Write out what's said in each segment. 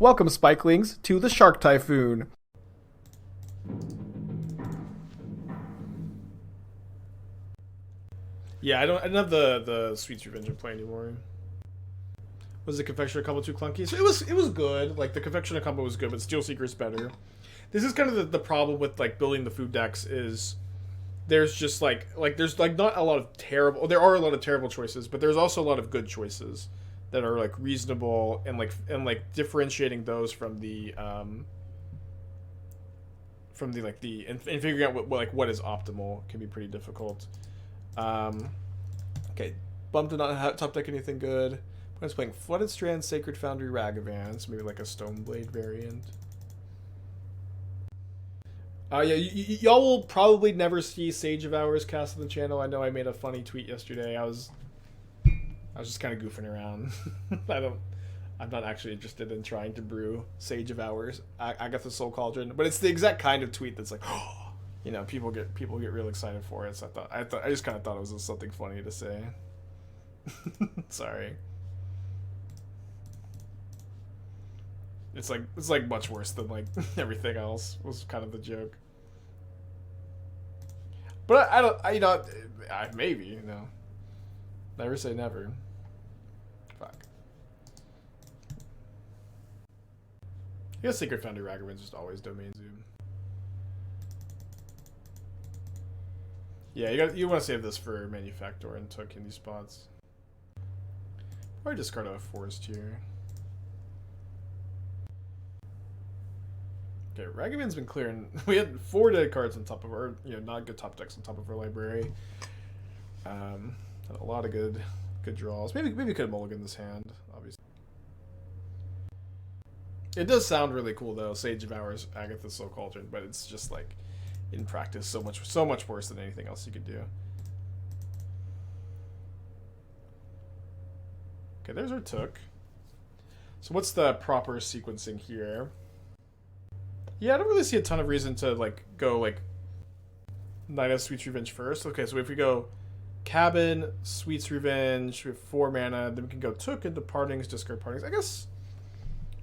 Welcome, Spikelings, to the Shark Typhoon. Yeah, I don't have the Sweet's Revenge in play anymore. Was the Confectioner combo too clunky? So it was good. Like, the Confectioner combo was good, but Steelseeker is better. This is kind of the problem with, like, building the food decks is there's just, there's not a lot of terrible... There are a lot of terrible choices, but there's also a lot of good choices that are, like, reasonable and differentiating those from the and figuring out what is optimal can be pretty difficult. Okay, Bump did not top deck anything good. I was playing Flooded Strand, Sacred Foundry, Ragavan, so maybe like a Stoneblade variant. Yeah, y'all will probably never see Sage of Hours cast on the channel. I know I made a funny tweet yesterday. I was just kind of goofing around. I'm not actually interested in trying to brew Sage of Hours. I got the Soul Cauldron, but it's the exact kind of tweet that's like, oh, you know, people get real excited for it. So I just kind of thought it was something funny to say. Sorry. It's like much worse than like everything else was kind of the joke. But maybe, you know. Never say never. Fuck. I guess Sacred Foundry Ragavan's just always Domain Zoom. Yeah, you want to save this for Manufactor and Took in these spots. Probably discard a Forest here. Okay, Ragavan's been clearing. We had 4 dead cards on top of our, not good top decks on top of our library. Had a lot of good draws. Maybe could have mulliganed this hand, obviously. It does sound really cool though, Sage of Hours, Agatha's Soul Cauldron, but it's just like in practice so much worse than anything else you could do. Okay, there's our Took. So what's the proper sequencing here? Yeah, I don't really see a ton of reason to go Night of Sweet's Revenge first. Okay, so if we go Cabin, Sweet's Revenge, we have 4 mana, then we can go Took into Partings, discard Partings. I guess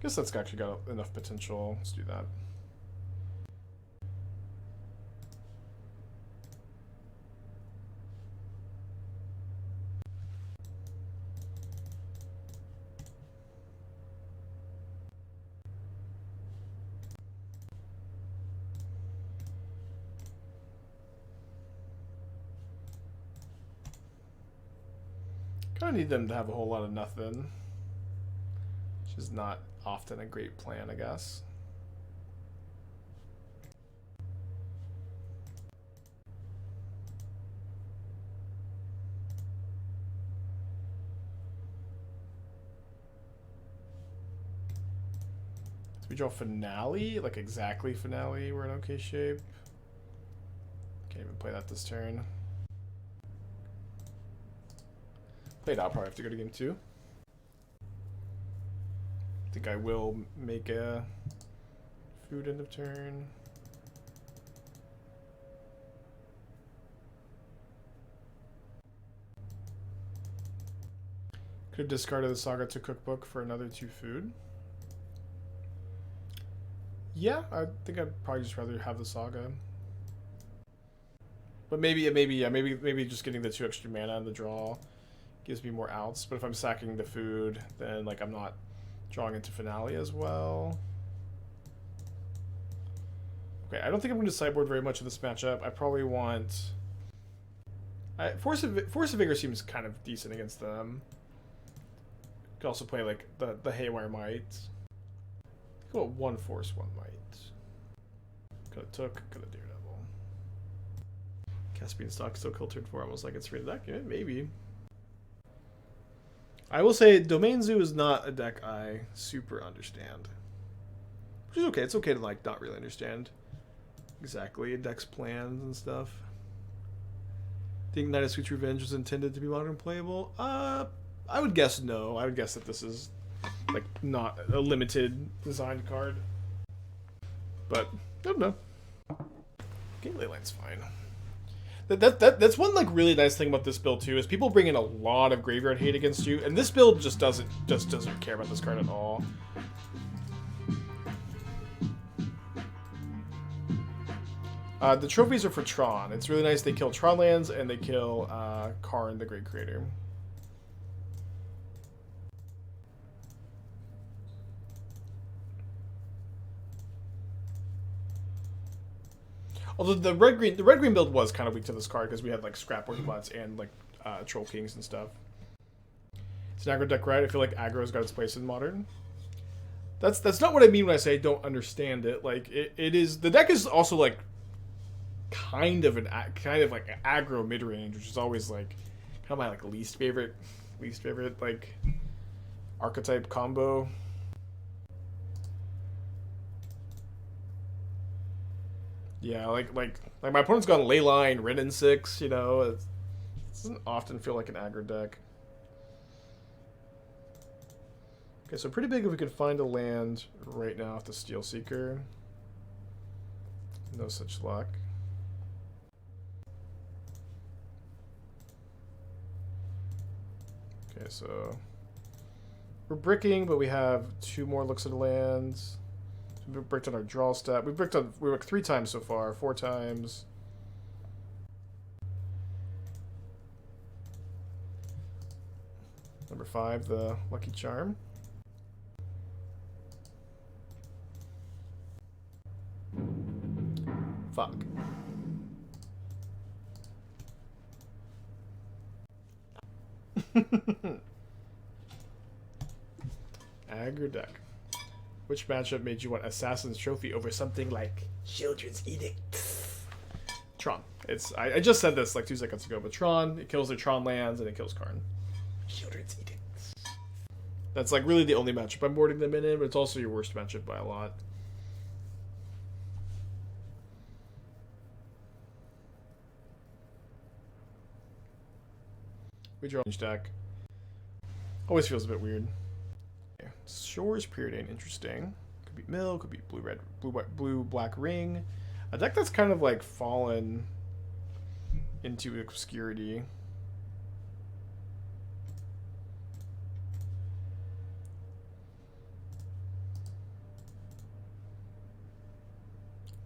that's actually got enough potential. Let's do that. Kind of need them to have a whole lot of nothing, which is not often a great plan, I guess. So we draw Finale, like exactly Finale. We're in okay shape. Can't even play that this turn. Played out, probably have to go to game 2. I think I will make a food end of turn. Could have discarded the Saga to Cookbook for another 2 food. Yeah, I think I'd probably just rather have the Saga. But maybe just getting the 2 extra mana in the draw gives me more outs, but if I'm sacking the food, then I'm not drawing into Finale as well. Okay, I don't think I'm going to sideboard very much in this matchup. I probably want... Force of Vigor seems kind of decent against them. Could also play the Haywire Mite. Go 1 Force, 1 Mite. Could have Took, could have Daredevil. Caspian Stock still kill turn 4, almost like it's free to deck. Yeah, maybe. I will say Domain Zoo is not a deck I super understand. Which is okay. It's okay to not really understand exactly a deck's plans and stuff. Think Night of Sweet's Revenge was intended to be modern playable? I would guess no. I would guess that this is not a limited designed card. But I don't know. Game Leyline's fine. That's one really nice thing about this build too, is people bring in a lot of graveyard hate against you, and this build just doesn't care about this card at all. The trophies are for Tron. It's really nice. They kill Tron lands and they kill Karn, the Great Creator. Although the red green build was kind of weak to this card because we had like Scrap Orthbots and like Troll Kings and stuff. It's an aggro deck, right? I feel like aggro's got its place in Modern. That's not what I mean when I say I don't understand it. Like it is, the deck is also like kind of like an aggro mid range, which is always like kind of my like least favorite like archetype combo. Yeah, like my opponent's gone Leyline, Renin 6, you know. It doesn't often feel like an aggro deck. Okay, so pretty big if we could find a land right now with the Steelseeker. No such luck. Okay, so we're bricking, but we have 2 more looks at the lands. We bricked on our draw stat. We bricked 3 times so far, 4 times. Number 5, the Lucky Charm. Fuck. Aggro deck. Which matchup made you want Assassin's Trophy over something like Children's Edict? Tron. I just said this like 2 seconds ago, but Tron, it kills their Tron lands and it kills Karn. Children's Edict. That's like really the only matchup I'm boarding them in, but it's also your worst matchup by a lot. We draw each deck. Always feels a bit weird. Okay. Shore's Preordain, interesting. Could be Mill, could be blue black ring. A deck that's kind of like fallen into obscurity.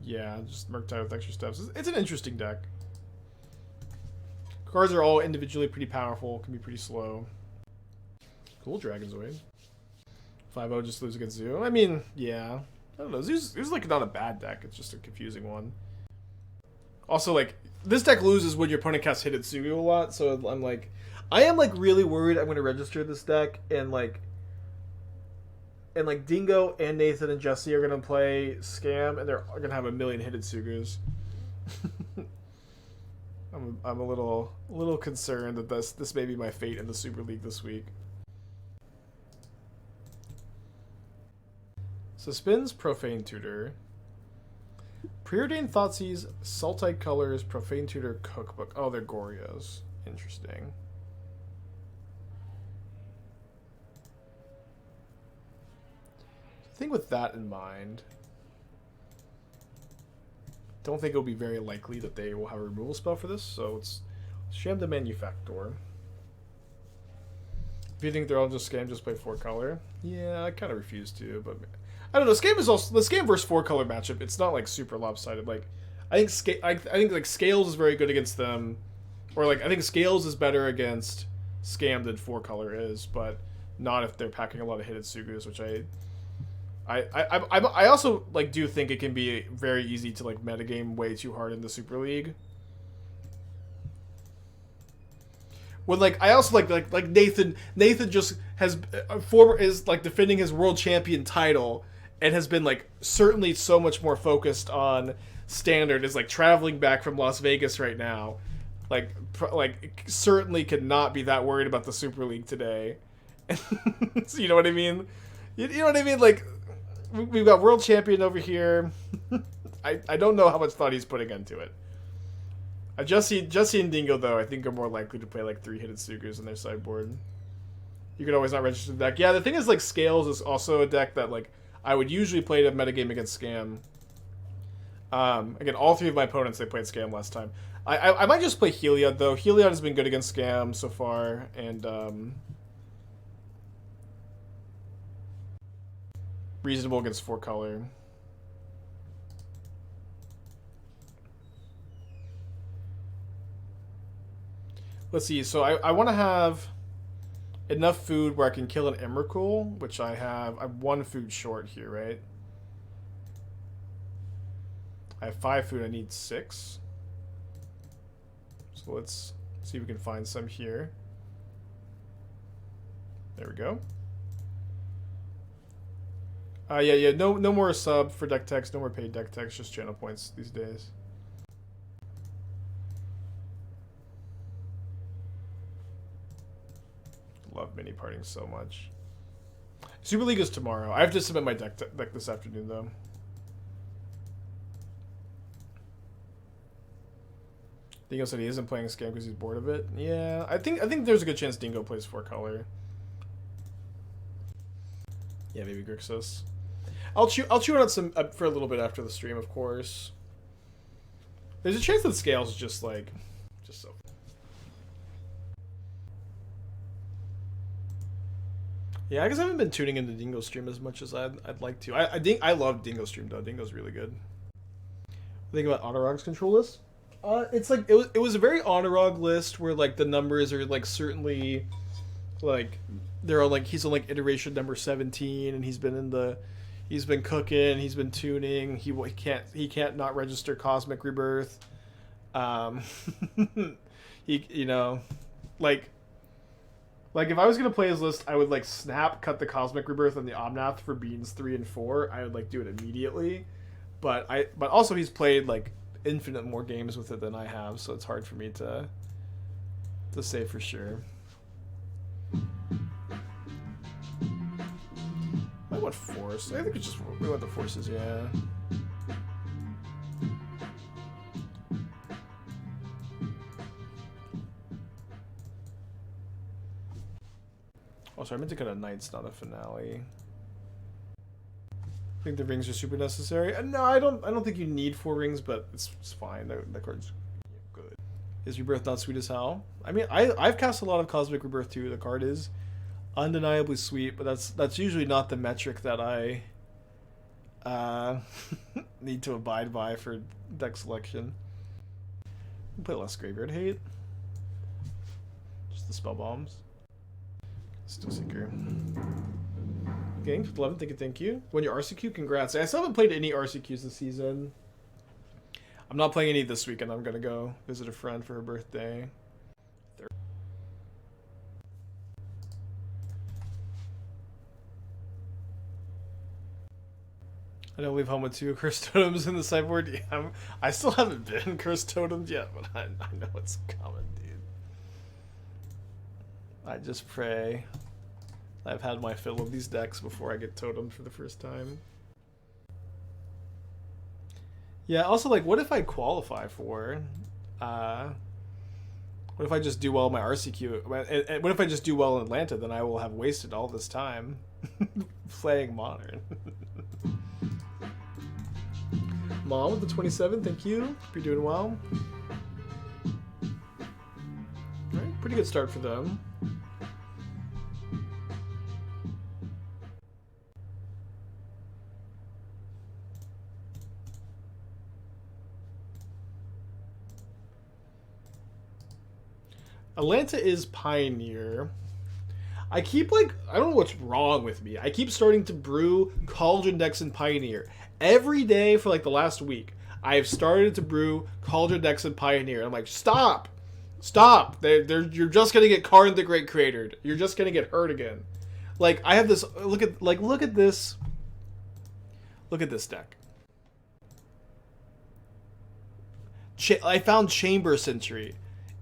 Yeah, just Murktide with extra steps. It's an interesting deck. Cards are all individually pretty powerful, can be pretty slow. Cool, Dragonzoid. 5-0 just lose against Zoo. I mean, yeah. I don't know. Zoo's like not a bad deck, it's just a confusing one. Also, like, this deck loses when your opponent casts Hidetsugu a lot, so I'm like... I am like really worried I'm gonna register this deck and like Dingo and Nathan and Jesse are gonna play Scam and they're gonna have a million Hidetsugus. I'm a little concerned that this may be my fate in the Super League this week. So spins Profane Tutor. Preordained Thoughtseize, Sultite Colors, Profane Tutor, Cookbook. Oh, they're Gorios. Interesting. I think with that in mind, don't think it'll be very likely that they will have a removal spell for this, so it's Academy Manufactor. If you think they're all just Scam, just play 4-color. Yeah, I kind of refuse to, but I don't know. Scam is also the Scam versus 4-color matchup. It's not like super lopsided. Like I think like Scales is very good against them, or like I think Scales is better against Scam than 4-color is, but not if they're packing a lot of Hidetsugus, which I also like do think it can be very easy to like metagame way too hard in the Super League. When like I also like Nathan just has is like defending his world champion title and has been like certainly so much more focused on Standard, is like traveling back from Las Vegas right now, like certainly could not be that worried about the Super League today. So you know what I mean? You know what I mean? Like we've got world champion over here. I don't know how much thought he's putting into it. Jesse and Dingo, though, I think are more likely to play like 3 Hidetsugus in their sideboard. You could always not register the deck. Yeah, the thing is, like, Scales is also a deck that, like, I would usually play to metagame against Scam. Again, all 3 of my opponents, they played Scam last time. I might just play Heliod, though. Heliod has been good against Scam so far, and reasonable against 4-color. Let's see. So I want to have enough food where I can kill an Emrakul, which I have. I'm 1 food short here, right? I have 5 food. I need 6. So let's see if we can find some here. There we go. Yeah. No more sub for deck text. No more paid deck text. Just channel points these days. Love mini parting so much. Super League is tomorrow. I have to submit my deck this afternoon though. Dingo said he isn't playing Scam because he's bored of it. Yeah, I think there's a good chance Dingo plays 4 color. Yeah, maybe Grixis. I'll chew on it some for a little bit after the stream, of course. There's a chance that Scales is just like, just so. Yeah, I guess I haven't been tuning into Dingo stream as much as I'd like to. I love Dingo stream though. Dingo's really good. Think about Autorog's control list. It's like it was a very Autorog list where like the numbers are like certainly like they're on like he's on like iteration number 17 and he's been cooking, he's been tuning, he can't not register Cosmic Rebirth. He like if I was gonna play his list, I would like snap cut the Cosmic Rebirth and the Omnath for beans 3 and 4. I would like do it immediately, but also he's played like infinite more games with it than I have, so it's hard for me to say for sure. I want Force. I think it's just we want the Forces, yeah. Oh, sorry, I meant to cut a Knights, not a Finale. I think the rings are super necessary. No, I don't think you need 4 rings, but it's fine. The card's good. Is Rebirth not sweet as hell? I mean, I've cast a lot of Cosmic Rebirth too. The card is undeniably sweet, but that's usually not the metric that I need to abide by for deck selection. Play less Graveyard Hate. Just the spell bombs. Steelseeker. Games with 11, thank you. When your RCQ, congrats. I still haven't played any RCQs this season. I'm not playing any this weekend. I'm gonna go visit a friend for her birthday. I don't leave home with 2 cursed totems in the sideboard. Yeah, I still haven't been cursed totems yet, but I know it's coming, dude. I just pray I've had my fill of these decks before I get totemed for the first time. Yeah, also, like, what if I qualify for... what if I just do well in my RCQ? And what if I just do well in Atlanta? Then I will have wasted all this time playing Modern. Mom with the 27, thank you. Hope you're doing well. Alright, pretty good start for them. Atlanta is Pioneer. I keep like, I don't know what's wrong with me. I keep starting to brew Cauldron decks in Pioneer. Every day for like the last week, I've started to brew Cauldron decks in Pioneer. I'm like, stop! Stop! You're just gonna get Karn the Great Cratered. You're just gonna get hurt again. Like, I have this, look at this. Look at this deck. I found Chamber Sentry.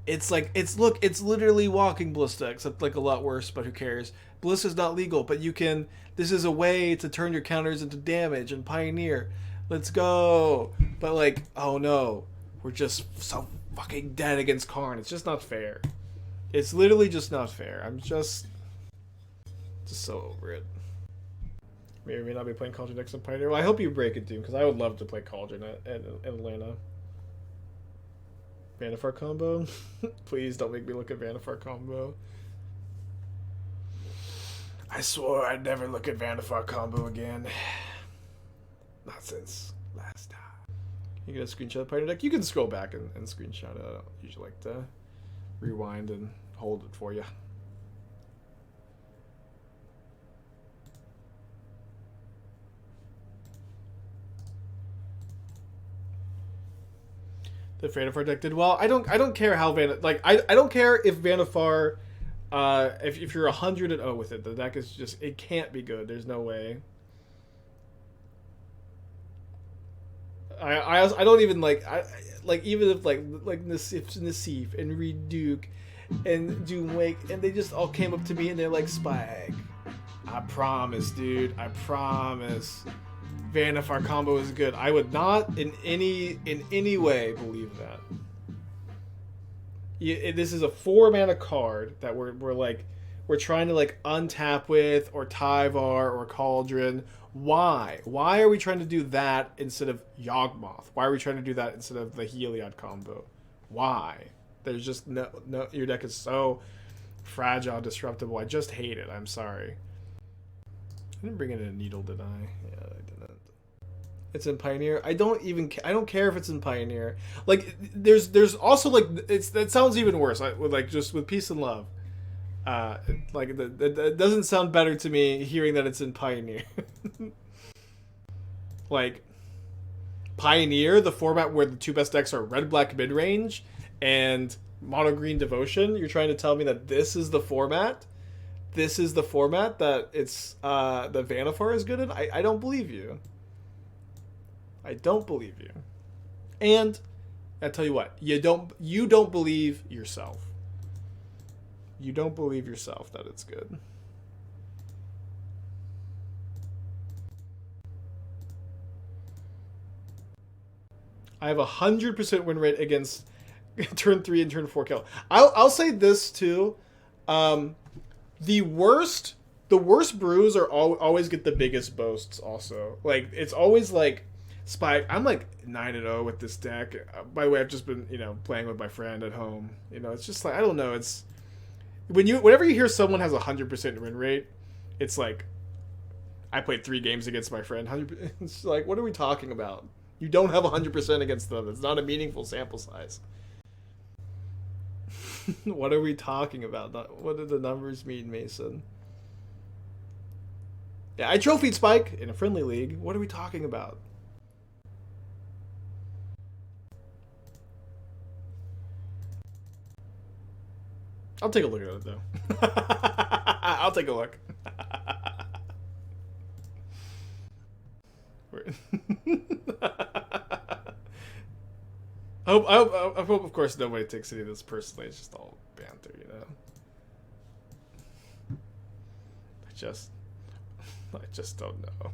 It's like, it's literally walking Ballista, except like a lot worse, but who cares? Ballista's not legal, but you can, this is a way to turn your counters into damage and Pioneer. Let's go. But like, oh no, we're just so fucking dead against Karn. It's just not fair. It's literally just not fair. I'm just so over it. May or may not be playing Cauldron decks in Pioneer. Well, I hope you break it, Doom, because I would love to play Cauldron in Atlanta. Vanifar combo? Please don't make me look at Vanifar combo. I swore I'd never look at Vanifar combo again. Not since last time. You get a screenshot of the Pioneer deck? You can scroll back and screenshot it. I don't usually like to rewind and hold it for you. The Vannifar deck did well. I don't care how I don't care if Vannifar, if you're 100-0 with it, the deck is just, it can't be good. There's no way. I don't even like even if like Nassif and Reduke and Doomwake, and they just all came up to me and they're like, Spike, I promise, dude, I promise Vannifar combo is good. I would not in any way believe that. This is a 4-mana card that we're trying to like untap with, or Tyvar or Cauldron. Why? Why are we trying to do that instead of Yawgmoth? Why are we trying to do that instead of the Heliod combo? Why? There's just no. Your deck is so fragile, disruptible. I just hate it. I'm sorry. I didn't bring in a needle, did I? Yeah, I didn't. It's in Pioneer. I don't care if it's in Pioneer. Like, there's also like that sounds even worse. With Peace and Love. That doesn't sound better to me hearing that it's in Pioneer. Like, Pioneer, the format where the two best decks are red-black mid-range and mono-green Devotion. You're trying to tell me that this is the format? This is the format that it's that Vannifar is good in? I don't believe you. I don't believe you. And I tell you what, you don't believe yourself. You don't believe yourself that it's good. I have 100% win rate against turn 3 and turn 4 kill. I'll say this too. The worst brews are always get the biggest boasts also. Like, it's always like, Spike, I'm like 9-0 with this deck. By the way, I've just been, playing with my friend at home. It's just like, I don't know, it's whenever you hear someone has 100% win rate, it's like, I played 3 games against my friend. 100%, it's like, what are we talking about? You don't have 100% against them. It's not a meaningful sample size. What are we talking about? What do the numbers mean, Mason? Yeah, I trophied Spike in a friendly league. What are we talking about? I'll take a look at it, though. I'll take a look. I hope, of course, nobody takes any of this personally. It's just all banter, I just don't know.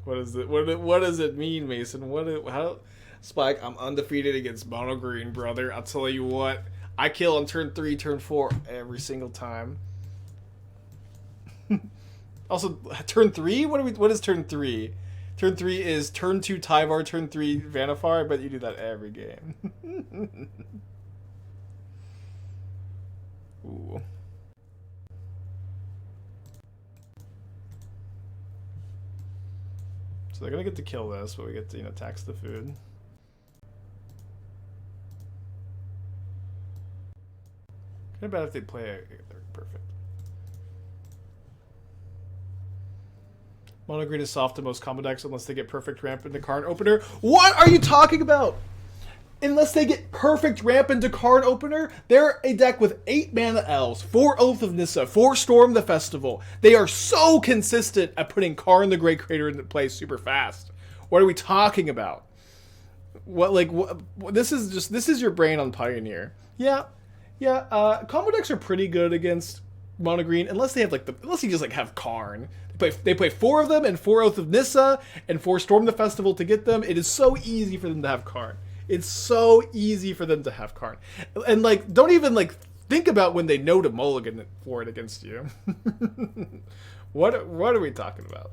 What is it? What does it mean, Mason? How? Spike, I'm undefeated against mono green, brother. I'll tell you what. I kill on turn 3, turn 4 every single time. Also, turn 3? What is turn 3? Turn 3 is turn 2 Tyvar, turn 3 Vannifar. I bet you do that every game. Ooh. So they're gonna get to kill this, but we get to, tax the food. Kind of bad if they play it. They're perfect. Mono green is soft to most combo decks unless they get perfect ramp into Karn opener. What are you talking about? Unless they get perfect ramp into Karn opener, they're a deck with 8 mana elves, 4 Oath of Nissa, 4 Storm the Festival. They are so consistent at putting Karn the Great Crater into play super fast. What are we talking about? This is your brain on Pioneer. Yeah. Combo decks are pretty good against mono green unless they have unless you just have Karn. They play 4 of them and 4 Oath of Nissa and 4 Storm the Festival to get them. It is so easy for them to have Karn. It's so easy for them to have Karn. And don't even think about when they know to mulligan for it against you. What are we talking about?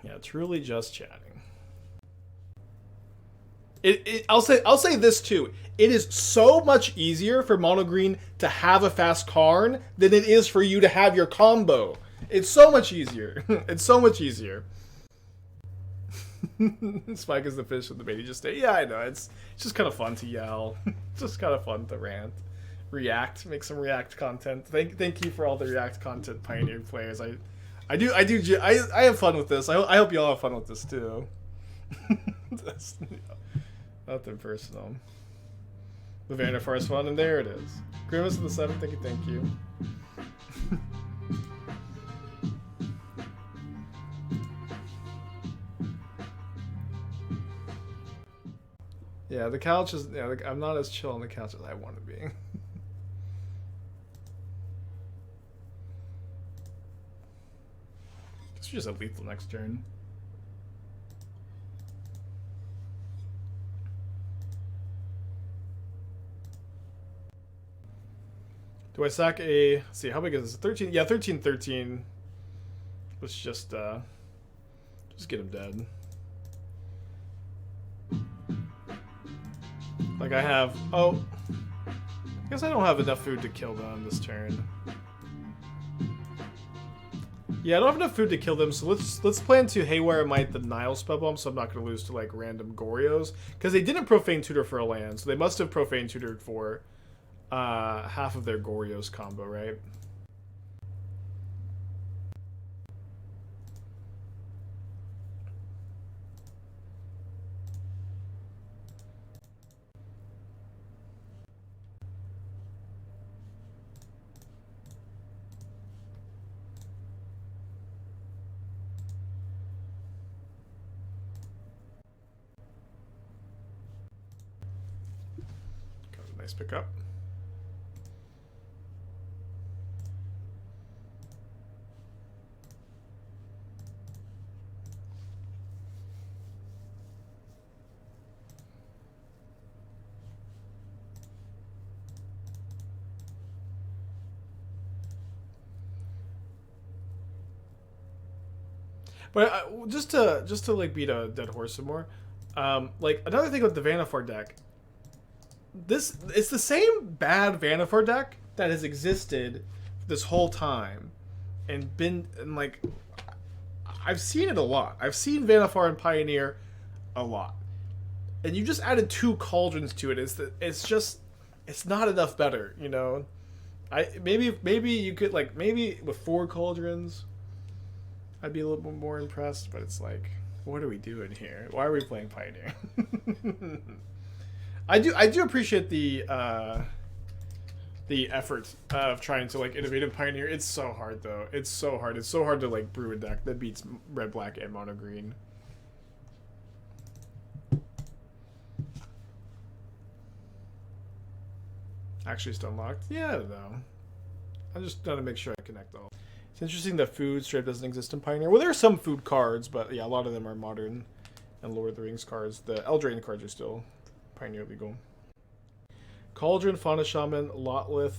Yeah, truly just chatting. I'll say this too. It is so much easier for mono green to have a fast Karn than it is for you to have your combo. It's so much easier. It's so much easier. Spike is the fish and the bait. You just stay. Yeah, I know. It's just kind of fun to yell. It's just kind of fun to rant, react, make some React content. Thank you for all the React content, Pioneer players. I have fun with this. I hope you all have fun with this too. That's, nothing personal. The Vaynerfar's fun, and there it is. Grimace of the 7, thank you. Yeah, the couch is. Yeah, I'm not as chill on the couch as I want to be. Guess we just have lethal next turn. Do I sack a... Let's see, how big is this? 13? Yeah, 13. Let's just get him dead. Like I have... Oh. I guess I don't have enough food to kill them this turn. Yeah, I don't have enough food to kill them, so let's plan to Haywire Mite the Nihil Spellbomb, so I'm not going to lose to like random Gorios. Because they didn't Profane Tutor for a land, so they must have Profane Tutored for half of their Gorios combo, right? Got a nice pickup. But just to like beat a dead horse some more, like another thing with the Vaynerfar deck, it's the same bad Vaynerfar deck that has existed this whole time, and like I've seen it a lot. I've seen Vaynerfar and Pioneer a lot, and you just added 2 cauldrons to it. It's not enough better, you know. Maybe you could like maybe with 4 cauldrons. I'd be a little bit more impressed, but it's like, what are we doing here? Why are we playing Pioneer? I do appreciate the effort of trying to like innovate in Pioneer. It's so hard though. It's so hard. It's so hard to like brew a deck that beats red, black, and mono green. Actually, it's unlocked. Yeah, I don't know. I just gotta make sure I connect all. It's interesting that food strip doesn't exist in Pioneer. Well, there are some food cards, but yeah, a lot of them are modern and Lord of the Rings cards. The Eldraine cards are still Pioneer legal. Cauldron, Fauna Shaman, Lotlith,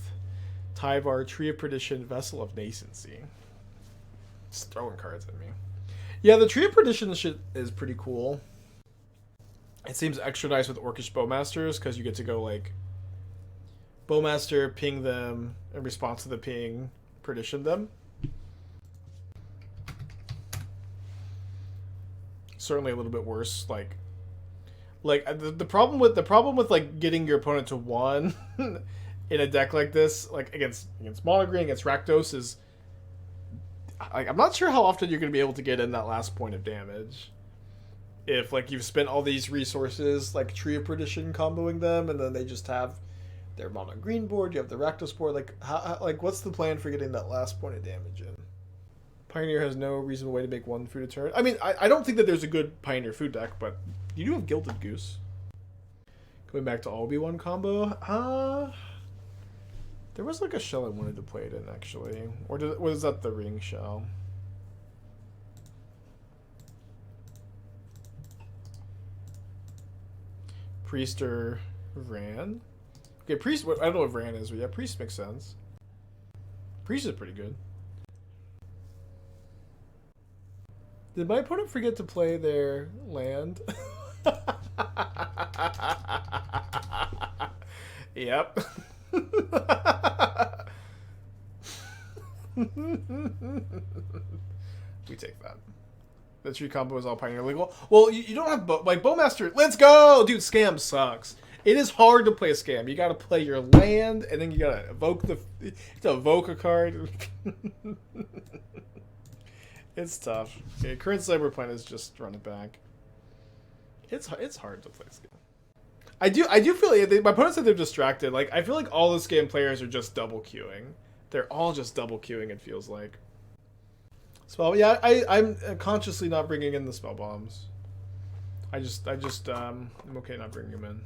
Tyvar, Tree of Perdition, Vessel of Nascency. Just throwing cards at me. Yeah, the Tree of Perdition shit is pretty cool. It seems extra nice with Orcish Bowmasters because you get to go like Bowmaster, ping them, in response to the ping, Perdition them. Certainly a little bit worse. Like the problem with like getting your opponent to 1 in a deck like this, like against mono green, against Rakdos, is like I'm not sure how often you're going to be able to get in that last point of damage. If like you've spent all these resources like Tree of Perdition comboing them, and then they just have their mono green board, you have the Rakdos board. Like like what's the plan for getting that last point of damage in? Pioneer has no reasonable way to make 1 food a turn. I mean, I don't think that there's a good Pioneer food deck, but you do have Gilded Goose. Going back to Obi-Wan combo, there was like a shell I wanted to play it in actually, or was that the ring shell? Priest or Vran? Okay, Priest. I don't know what Vran is, but yeah, Priest makes sense. Priest is pretty good. Did my opponent forget to play their land? Yep. We take that. The tree combo is all Pioneer legal. Well, you don't have like Bowmaster. Let's go, dude. Scam sucks. It is hard to play Scam. You got to play your land, and then you got to evoke a card. It's tough. Okay, current Cyber plan is just run it back. It's hard to play Scam. I do feel like my opponents said they're distracted. Like I feel like all the Scam players are just double queuing. They're all just double queuing. It feels like. Spell, yeah, I'm consciously not bringing in the spell bombs. I'm okay not bringing them in.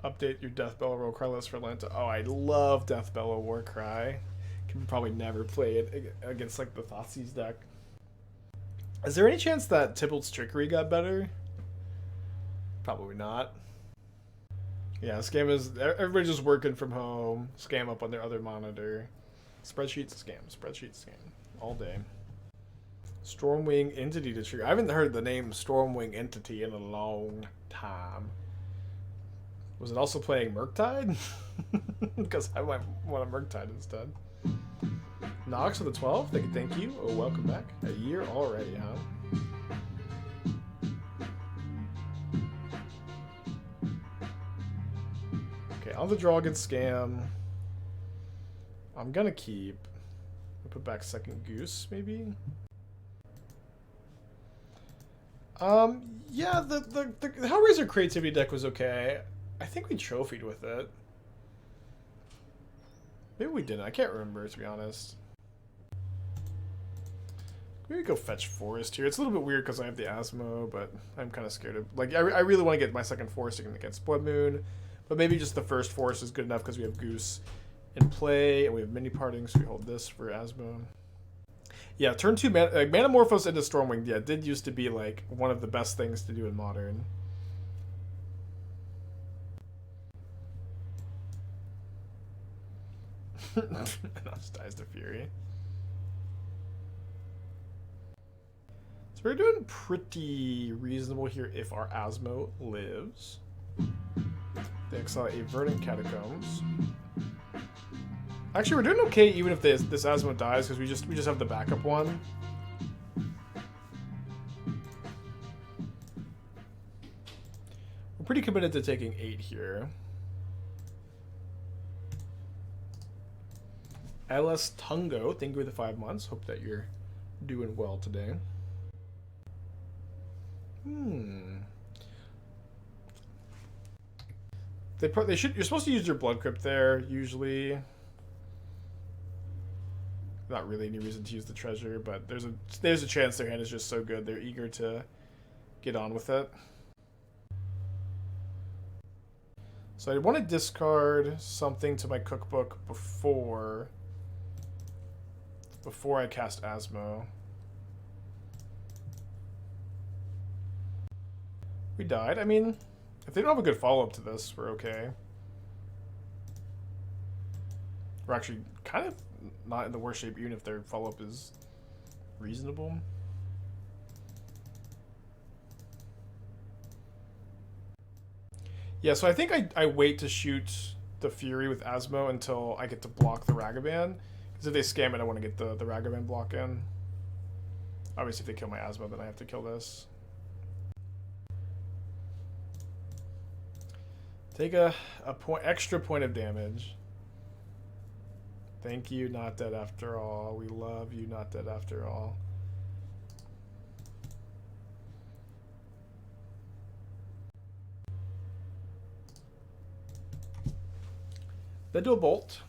Update your Deathbellow Warcry list for Lanta. Oh, I love Deathbellow Warcry. Can probably never play it against like the Thoughtseize deck. Is there any chance that Tybalt's Trickery got better? Probably not. Yeah, Scam is everybody's just working from home. Scam up on their other monitor. Spreadsheets Scam. Spreadsheets Scam. All day. Stormwing Entity to trigger. I haven't heard the name Stormwing Entity in a long time. Was it also playing Murktide? Because I might want a Murktide instead. Nox with a 12. Thank you. Oh, welcome back. A year already, huh? Okay, on the draw against Scam. I'm gonna keep. Put back second Goose, maybe? Yeah, the Hellraiser Creativity deck was okay. I think we trophied with it. Maybe we didn't. I can't remember, to be honest. Maybe go fetch Forest here. It's a little bit weird because I have the Asmo, but I'm kind of scared of... Like, I really want to get my second Forest against Blood Moon, but maybe just the first Forest is good enough because we have Goose in play, and we have mini parting, so we hold this for Asmo. Yeah, turn 2 Manamorphose into Stormwing, yeah, did used to be like one of the best things to do in Modern. Just dies to Fury. So we're doing pretty reasonable here if our Asmo lives. They exile a Verdant Catacombs. Actually, we're doing okay even if this Asmo dies because we just have the backup one. We're pretty committed to taking 8 here. LS Tungo, thank you for the 5 months. Hope that you're doing well today. They should. You're supposed to use your Blood Crypt there usually. Not really any reason to use the treasure, but there's a chance their hand is just so good they're eager to get on with it. So I want to discard something to my cookbook before I cast Asmo. We died. I mean, if they don't have a good follow-up to this, we're okay. We're actually kind of not in the worst shape, even if their follow-up is reasonable. Yeah, so I think I wait to shoot the Fury with Asmo until I get to block the Ragavan. Because if they scam it, I want to get the Ragavan block in. Obviously, if they kill my Asmo, then I have to kill this. Take a extra point of damage. Thank you, Not Dead After All. We love you, Not Dead After All. Then do a bolt.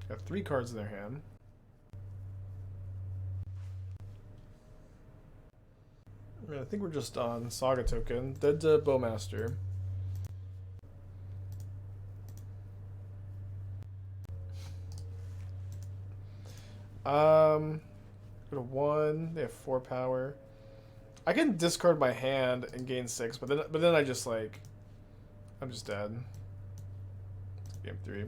Got 3 cards in their hand. I think we're just on Saga token. Dead to Bowmaster. Go to 1. They have 4 power. I can discard my hand and gain 6, but then I just like I'm just dead. Game 3.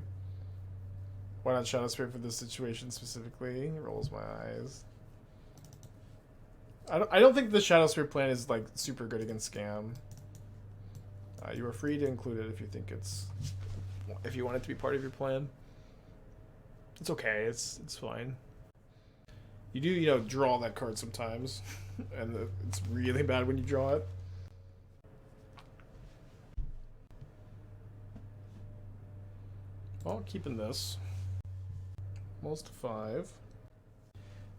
Why not Shadow Spirit for this situation specifically? Rolls my eyes. I don't think the Shadow Spirit plan is like super good against Scam. You are free to include it if you think if you want it to be part of your plan. It's okay. It's fine. You do, you know, draw that card sometimes, and it's really bad when you draw it. Well, keeping this. Almost 5.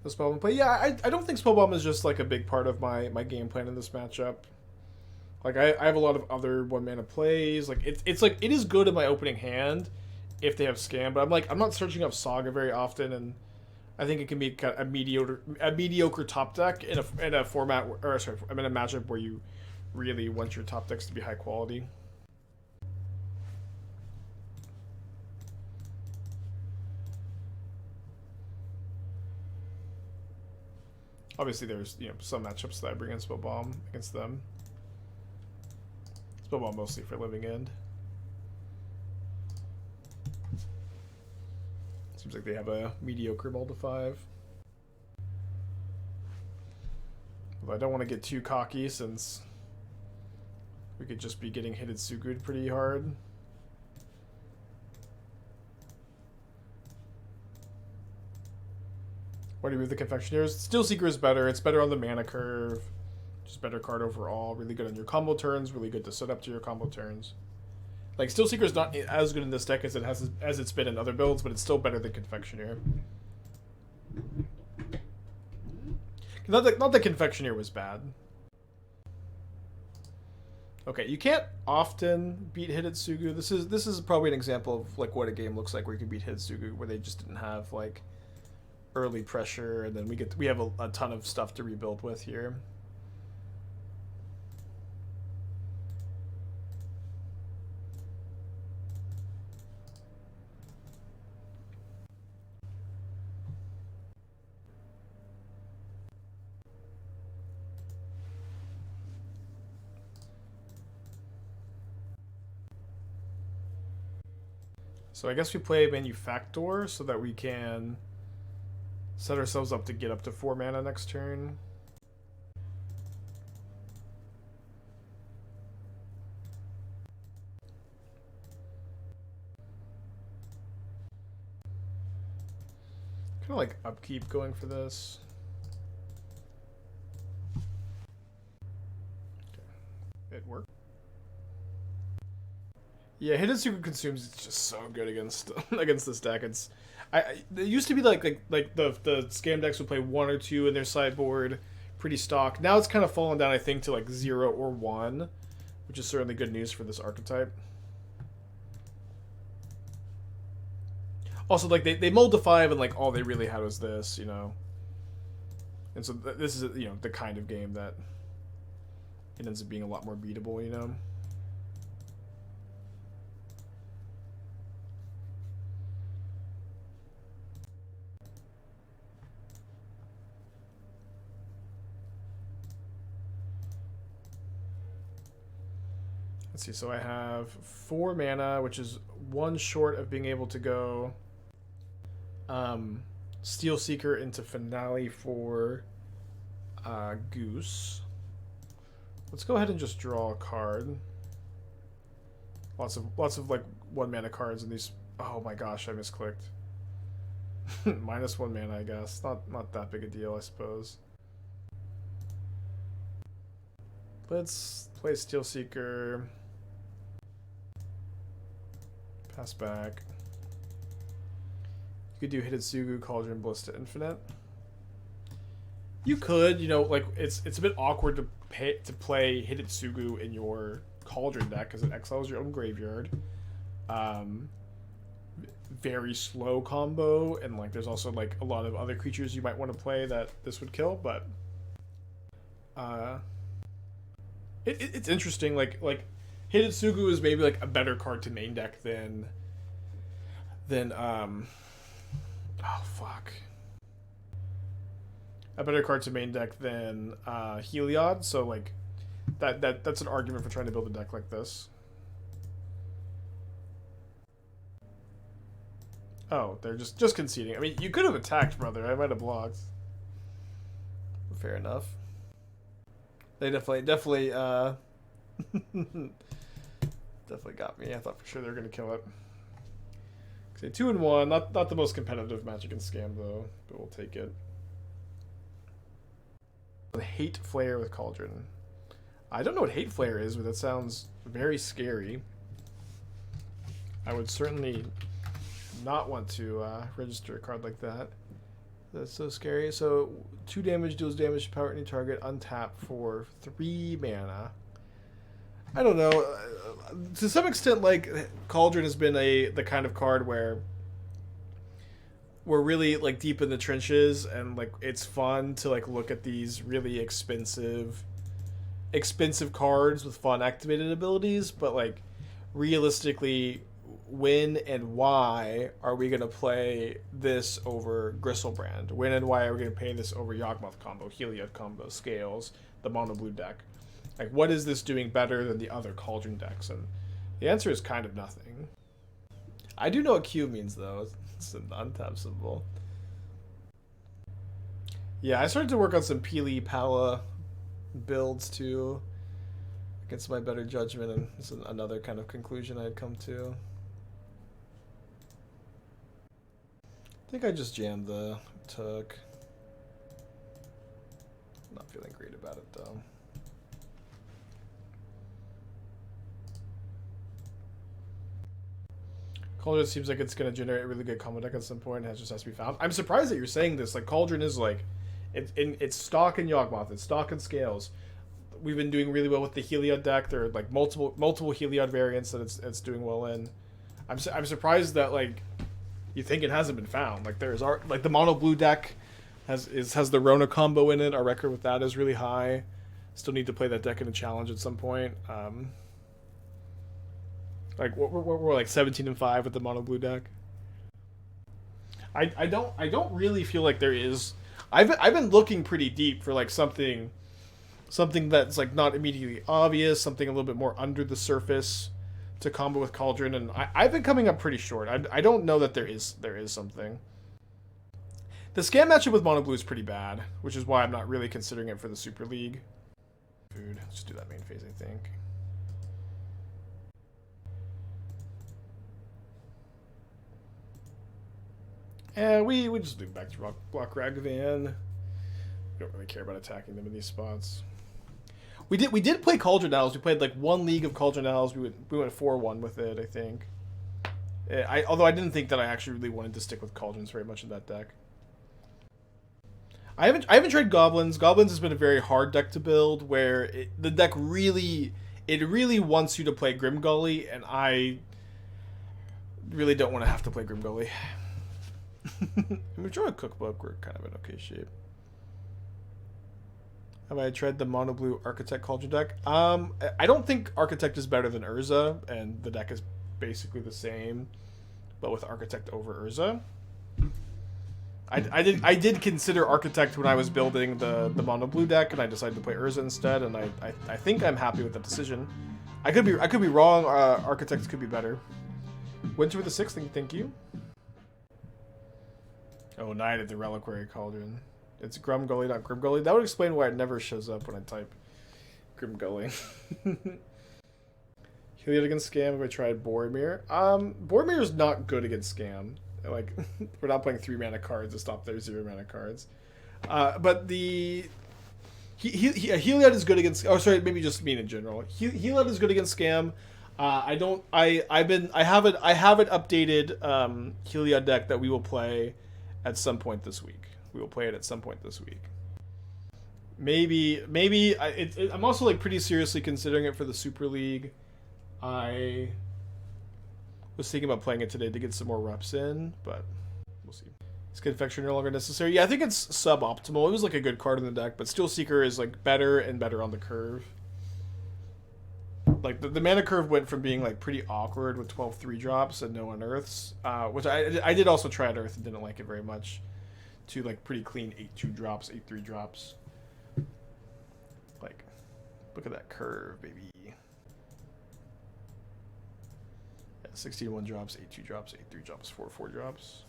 The Spellbomb play. Yeah, I don't think Spellbomb is just like a big part of my game plan in this matchup. Like I have a lot of other 1-mana plays. Like it's like it is good in my opening hand if they have Scam, but I'm not searching up Saga very often, and I think it can be kind of a mediocre top deck in a format or sorry, I'm in a matchup where you really want your top decks to be high quality. Obviously, there's, you know, some matchups that I bring in Spellbomb against them. Spellbomb mostly for Living End. Seems like they have a mediocre mull to 5. Although I don't want to get too cocky since we could just be getting Hidetsugu'd pretty hard. Why do we move the Confectioners? Steelseeker is better. It's better on the mana curve. Just better card overall. Really good on your combo turns. Really good to set up to your combo turns. Like, Steelseeker is not as good in this deck as it's been in other builds, but it's still better than Confectioner. Not that Confectioner was bad. Okay, you can't often beat Hidetsugu. This is probably an example of like what a game looks like where you can beat Hidetsugu, where they just didn't have like early pressure, and then we have a ton of stuff to rebuild with here. So I guess we play Manufactor so that we can set ourselves up to get up to 4 mana next turn. Kind of like upkeep going for this. Okay. It worked. Yeah, Hidetsugu Consumes is just so good against this deck. It used to be like the scam decks would play 1 or 2 in their sideboard, pretty stock. Now it's kind of fallen down, I think, to like 0 or 1, which is certainly good news for this archetype. Also, like they mulled to 5 and like all they really had was this, you know. And so this is, you know, the kind of game that it ends up being a lot more beatable, you know. Let's see, so I have 4 mana, which is 1 short of being able to go Steelseeker into Finale for Goose. Let's go ahead and just draw a card. Lots of like 1 mana cards in these. Oh my gosh, I misclicked. -1 mana, I guess. Not that big a deal, I suppose. Let's play Steelseeker. Pass back. You could do Hidetsugu, Cauldron, Ballista, Infinite. You could, you know, like it's a bit awkward to play Hidetsugu in your Cauldron deck because it exiles your own graveyard. Very slow combo, and like there's also like a lot of other creatures you might want to play that this would kill, but it's interesting. Like Hidetsugu is maybe like a better card to main deck than oh fuck. A better card to main deck than Heliod, so like that's an argument for trying to build a deck like this. Oh, they're just conceding. I mean, you could have attacked, brother. I might have blocked. Fair enough. They definitely definitely got me. I thought for sure they were gonna kill it. Okay, 2-1. Not the most competitive Magic and Scam though, but we'll take it. Hate Flare with Cauldron. I don't know what Hate Flare is, but that sounds very scary. I would certainly not want to register a card like that. That's so scary. So 2 damage, deals damage to power any target, untap for 3 mana. I don't know. To some extent, like, Cauldron has been the kind of card where we're really like deep in the trenches, and like it's fun to like look at these really expensive cards with fun activated abilities, but like realistically, when and why are we going to play this over Gristlebrand? When and why are we going to play this over Yawgmoth combo, Heliod combo, Scales, the mono blue deck? Like, what is this doing better than the other Cauldron decks? And the answer is kind of nothing. I do know what Q means, though. It's an untap symbol. Yeah, I started to work on some Peely Pala builds, too, against my better judgment, and this is another kind of conclusion I had come to. I think I just jammed the Took. Not feeling great about it, though. Cauldron seems like it's going to generate a really good combo deck at some point, and it just has to be found. I'm surprised that you're saying this. Like, Cauldron is like, it's stock in Yawgmoth, it's stock in Scales. We've been doing really well with the Heliod deck. There are like multiple Heliod variants that it's doing well in. I'm surprised that like you think it hasn't been found. Like there's like the mono blue deck has the Rona combo in it. Our record with that is really high. Still need to play that deck in a challenge at some point. Like we're like 17-5 with the mono blue deck. I don't really feel like there is. I've been looking pretty deep for like something that's like not immediately obvious, something a little bit more under the surface to combo with Cauldron, and I've been coming up pretty short. I don't know that there is something. The Scam matchup with mono blue is pretty bad, which is why I'm not really considering it for the Super League. Food. Let's do that main phase, I think. And we just do back to block Ragavan. We don't really care about attacking them in these spots. We did play Cauldron Owls. We played like one league of Cauldron Owls. We went 4-1 with it, I think. Although I didn't think that I actually really wanted to stick with Cauldrons very much in that deck. I haven't tried Goblins. Goblins has been a very hard deck to build, where the deck really wants you to play Grimgully, and I really don't want to have to play Grimgully. Underworld Cookbook, we're kind of in okay shape. Have I tried the mono blue Architect Cauldron deck? I don't think Architect is better than Urza, and the deck is basically the same, but with Architect over Urza. I did consider Architect when I was building the mono blue deck, and I decided to play Urza instead, and I think I'm happy with that decision. I could be wrong. Architect could be better. Winter with the 6th, thank you. Oh, Knight of the Reliquary Cauldron. It's Grumgully, not Grimgully. That would explain why it never shows up when I type Grimgully. Heliod against Scam. Have I tried Boromir? Boromir is not good against Scam. Like, we're not playing 3-mana cards to stop their 0-mana cards. But the Heliod is good against. Oh, sorry, maybe just mean in general. Heliod is good against Scam. I have an updated Heliod deck that we will play at some point this week. We will play it at some point this week. Maybe I'm also like pretty seriously considering it for the Super League. I was thinking about playing it today to get some more reps in, but we'll see. Is Confection no longer necessary? Yeah, I think it's suboptimal. It was like a good card in the deck, but Steelseeker is like better and better on the curve. Like the mana curve went from being like pretty awkward with 12 3-drops and no unearths, which I did also try unearth and didn't like it very much, to like pretty clean 8 2-drops, 8 3-drops. Like, look at that curve, baby. Yeah, 16 1-drops, 8 2-drops, 8 3-drops, 4 4-drops.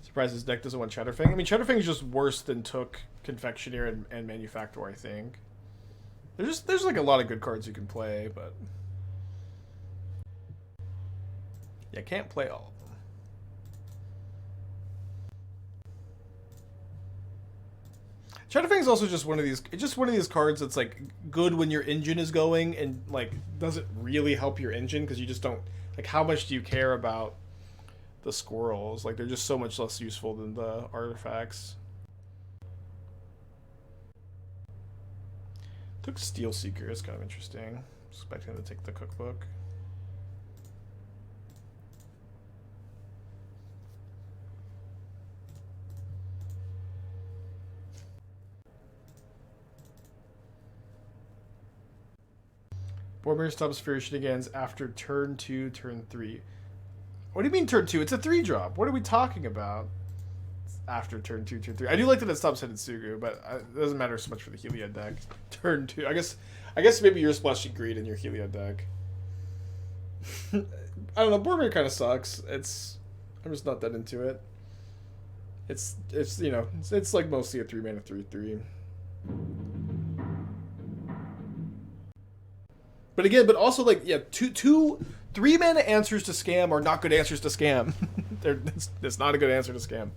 Surprised this deck doesn't want Chatterfang. I mean, Chatterfang is just worse than Took, Confectioner, and Manufactor, I think. There's like a lot of good cards you can play, but You can't play all of them. Shadowfang is also just one of these cards that's like good when your engine is going and like doesn't really help your engine because you just don't like how much do you care about the squirrels? Like they're just so much less useful than the artifacts. Took Steelseeker, it's kind of interesting. Expecting him to take the cookbook. Boardmare stops Fairy Shenanigans after turn 2, turn 3. What do you mean turn 2? It's a 3-drop. What are we talking about? It's after turn 2, turn 3. I do like that it stops Hidetsugu, but it doesn't matter so much for the Heliod deck. Turn 2. I guess maybe you're splashing greed in your Heliod deck. I don't know. Boardmare kind of sucks. I'm just not that into it. It's you know it's like mostly a 3-mana 3/3. But again, but also like yeah, 3-mana answers to scam are not good answers to scam. It's not a good answer to scam.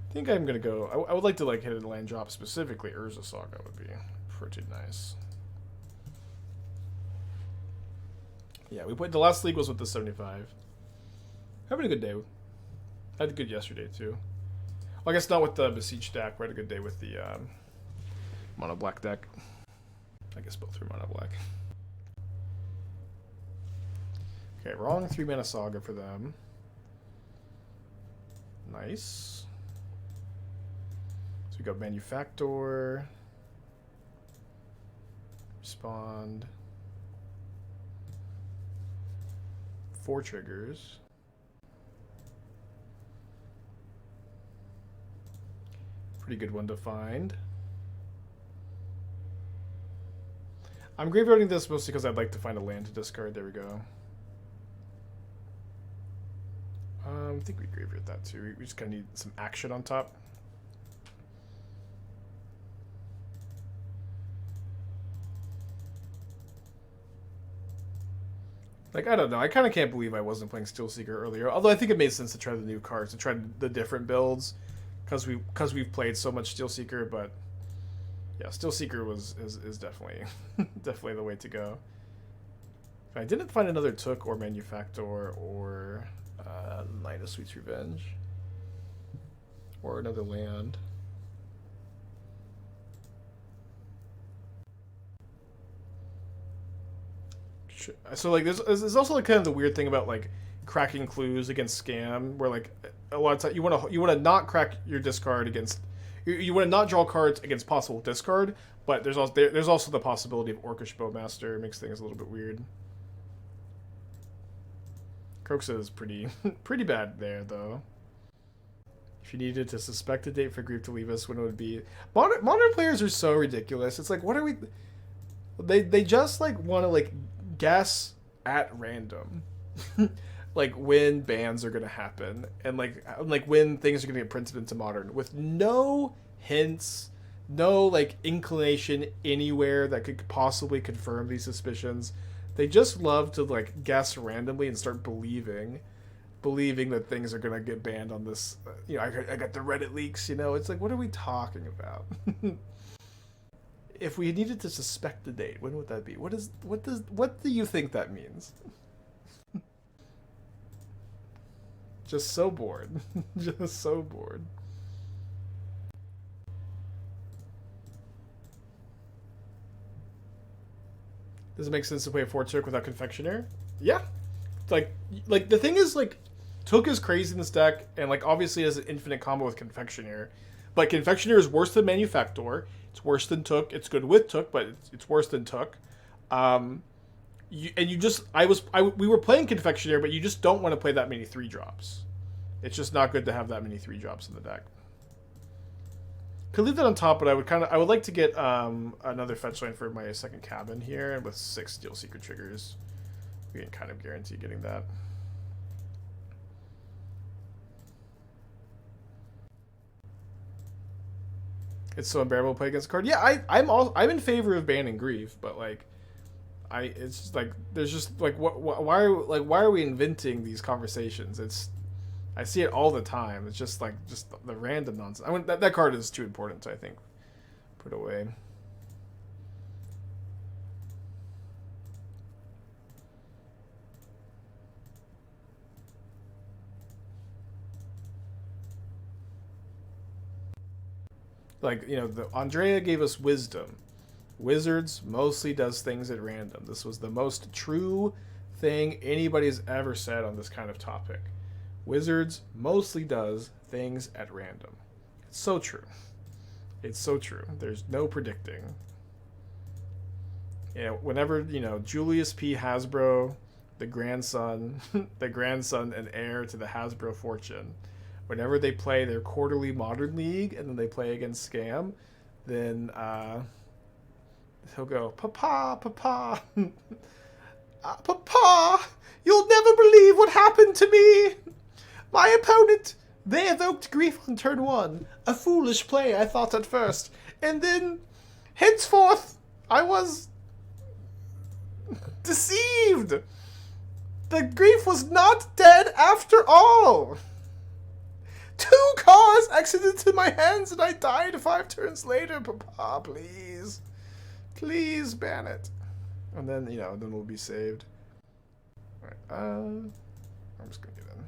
I think I'm gonna go. I would like to like hit a land drop specifically. Urza Saga would be pretty nice. Yeah, we played the last league was with the 75. Having a good day. I had a good yesterday too. Well, I guess not with the Boseiju deck. We had a good day with the mono black deck. I guess both are mono black. Okay, wrong 3-mana Saga for them. Nice. So we got Manufactor. Respond. 4 triggers. Pretty good one to find. I'm graveyarding this mostly because I'd like to find a land to discard. There we go. I think we graveyard that too. We just kind of need some action on top. Like, I don't know. I kind of can't believe I wasn't playing Steelseeker earlier. Although I think it made sense to try the new cards, to try the different builds. Because we've played so much Steelseeker, but yeah, Steelseeker is definitely definitely the way to go. I didn't find another Took or Manufactor or Knight of Sweet's Revenge or another land. So like there's also like kind of the weird thing about like cracking clues against scam, where like a lot of times you want to not crack your discard against you want to not draw cards against possible discard, but there's also the possibility of Orcish Bowmaster. Makes things a little bit weird. Croxa is pretty bad there though. If you needed to suspect a date for Grief to leave us, when it would be modern players are so ridiculous. It's like, what are we? They just like want to like guess at random. Like when bans are gonna happen and like when things are gonna get printed into Modern with no hints, no like inclination anywhere that could possibly confirm these suspicions. They just love to like guess randomly and start believing that things are gonna get banned on this. You know, I got the Reddit leaks. You know, it's like, what are we talking about? If we needed to suspect the date, when would that be? What do you think that means? Just so bored. Just so bored. Does it make sense to play a 4 Took without Confectioner? Yeah. Like the thing is, like, Took is crazy in this deck, and like obviously has an infinite combo with Confectioner. But Confectioner is worse than Manufactor. It's worse than Took. It's good with Took, but it's worse than Took. We were playing Confectioner, but you just don't want to play that many 3-drops. It's just not good to have that many 3-drops in the deck. Could leave that on top, but I would like to get another fetch line for my second cabin here, and with 6 Steelseeker triggers, we can kind of guarantee getting that. It's so unbearable to play against a card. Yeah, I'm in favor of banning Grief, but like, it's just like there's just like why are we inventing these conversations? I see it all the time. It's just like the random nonsense. I mean that card is too important to, I think, put away. Like, you know, Andrea gave us wisdom. Wizards mostly does things at random. This was the most true thing anybody's ever said on this kind of topic. Wizards mostly does things at random. It's so true. It's so true. There's no predicting. You know, whenever, you know, Julius P. Hasbro, the grandson and heir to the Hasbro fortune, whenever they play their quarterly Modern League and then they play against Scam, then he'll go, Papa, Papa, Papa, you'll never believe what happened to me. My opponent, they evoked Grief on turn 1. A foolish play, I thought at first. And then, henceforth, I was deceived. The Grief was not dead after all. 2 cards exited into my hands and I died 5 turns later. Papa, please. Please ban it. And then, you know, then we'll be saved. Alright, I'm just gonna get in.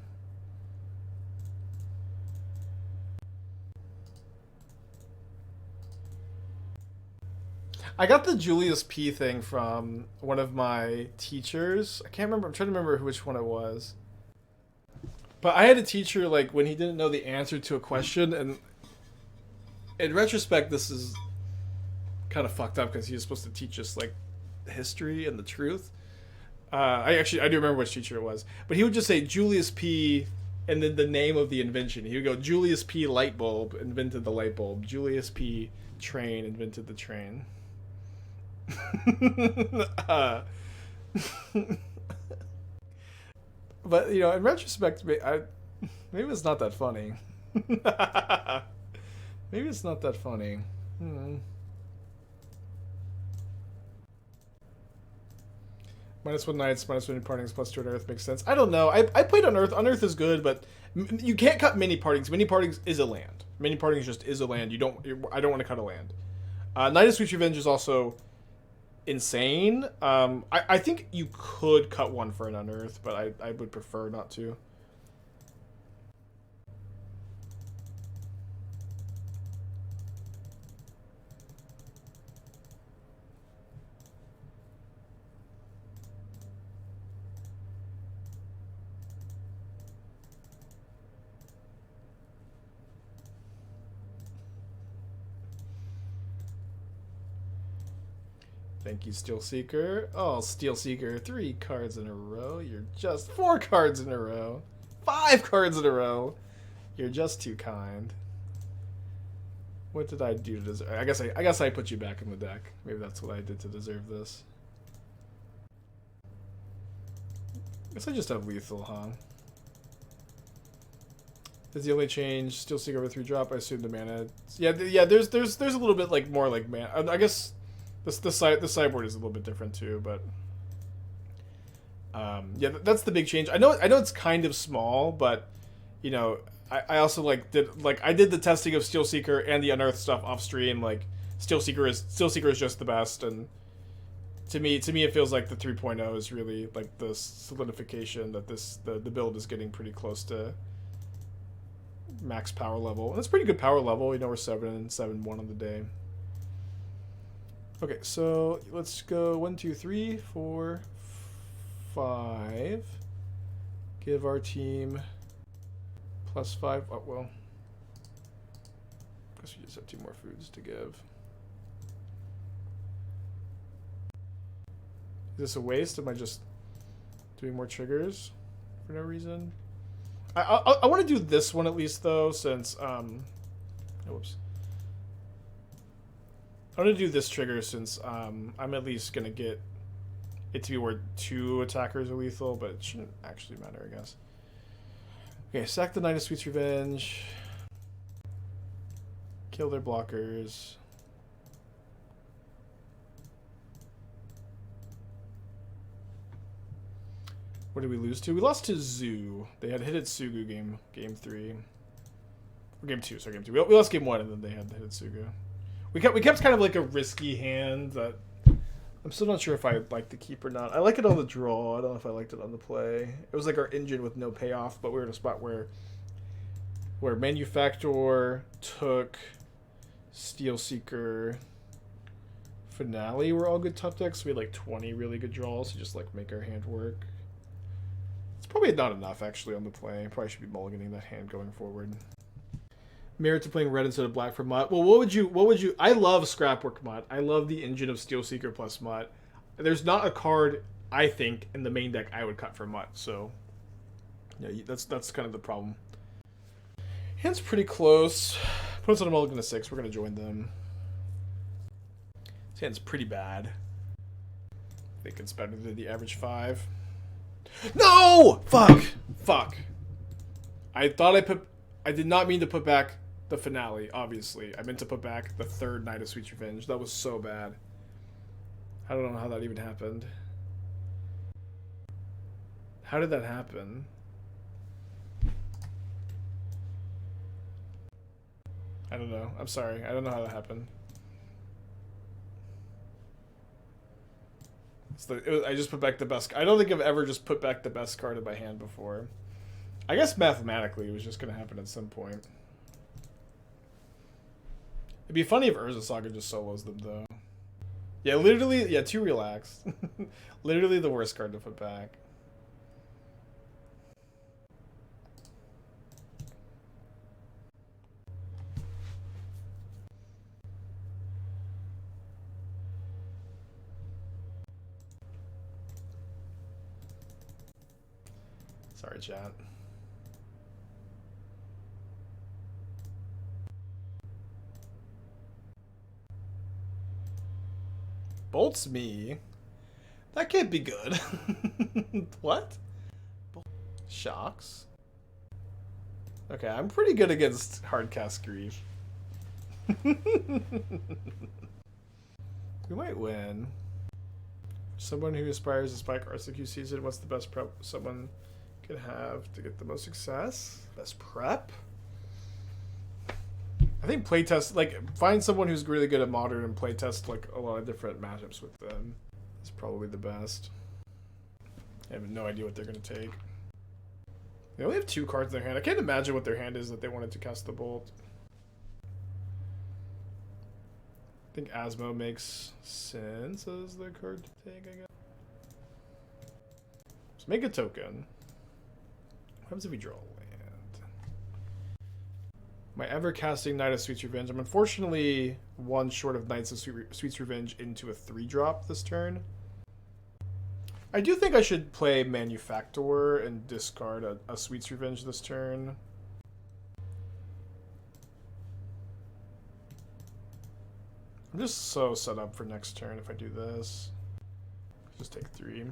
I got the Julius P thing from one of my teachers. I can't remember. I'm trying to remember which one it was. But I had a teacher, like, when he didn't know the answer to a question, and in retrospect, this is kind of fucked up because he was supposed to teach us, like, history and the truth. I do remember which teacher it was. But he would just say Julius P. and then the name of the invention. He would go, Julius P. light bulb invented the light bulb. Julius P. train invented the train. But, you know, in retrospect, maybe it's not that funny. Maybe it's not that funny. -1 Knights, -1 partings, +2 Unearth makes sense. I don't know. I played Unearth. Unearth is good, but you can't cut mini partings. Mini partings is a land. Mini partings just is a land. I don't want to cut a land. Knight of Sweet Revenge is also insane. I think you could cut one for an Unearth, but I would prefer not to. Thank you, Steelseeker. Oh, Steelseeker, 3 cards in a row. You're just 4 cards in a row. 5 cards in a row. You're just too kind. What did I do to deserve? I guess I put you back in the deck. Maybe that's what I did to deserve this. I guess I just have lethal, huh? Is the only change Steelseeker over 3 drop? I assume the mana. Yeah. There's a little bit like more like mana. I guess. The sideboard is a little bit different too, but yeah, that's the big change. I know it's kind of small, but you know, I also I did the testing of Steelseeker and the Unearth stuff off stream. Like Steelseeker is just the best, and to me it feels like the 3.0 is really like the solidification that the build is getting pretty close to max power level, and it's pretty good power level. You know, we're 7-1 on the day. Okay, so let's go 1, 2, 3, 4, 5. Give our team +5. Oh, well. Guess we just have 2 more foods to give. Is this a waste? Am I just doing more triggers for no reason? I want to do this one at least, though, since... whoops. I'm going to do this trigger since I'm at least going to get it to be where 2 attackers are lethal, but it shouldn't actually matter, I guess. Okay, sack the Knight of Sweet's Revenge. Kill their blockers. What did we lose to? We lost to Zoo. They had Hidetsugu game 3. Or game 2, sorry, game 2. We lost game 1 and then they had the Hidetsugu. We kept kind of like a risky hand that I'm still not sure if I like to keep or not. I like it on the draw. I don't know if I liked it on the play. It was like our engine with no payoff, but we were in a spot where Manufactor, Took, Steelseeker, Finale were all good top decks. So we had like 20 really good draws to just like make our hand work. It's probably not enough actually on the play. Probably should be mulliganing that hand going forward. Merit to playing red instead of black for Mutt. Well, what would you? I love Scrapwork Mutt. I love the engine of Steelseeker plus Mutt. There's not a card I think in the main deck I would cut for Mutt. So yeah, that's kind of the problem. Hand's pretty close. Put us on a mulligan to 6. We're gonna join them. This hand's pretty bad. I think it's better than the average 5. No! Fuck. I did not mean to put back the Finale, obviously. I meant to put back the 3rd Night of Sweet's Revenge. That was so bad. I don't know how that even happened. How did that happen? I don't know. I'm sorry. I don't know how that happened. I just put back the best. I don't think I've ever just put back the best card in my hand before. I guess mathematically it was just going to happen at some point. It'd be funny if Urza Saga just solos them, though. Yeah, literally, yeah, too relaxed. Literally the worst card to put back. Sorry, chat. Bolts me? That can't be good. What? Shocks? Okay, I'm pretty good against Hardcast Grief. We might win. Someone who aspires to spike RCQ season, what's the best prep someone can have to get the most success? Best prep? I think playtest, like, find someone who's really good at Modern and playtest, like, a lot of different matchups with them. It's probably the best. I have no idea what they're going to take. They only have 2 cards in their hand. I can't imagine what their hand is that they wanted to cast the Bolt. I think Asmo makes sense as the card to take, I guess. Let's make a token. What happens if we draw a land? My ever-casting Knight of Sweet's Revenge. I'm unfortunately 1 short of Knights of Sweet's Revenge into a 3-drop this turn. I do think I should play Manufactor and discard a Sweet's Revenge this turn. I'm just so set up for next turn if I do this. Just take 3.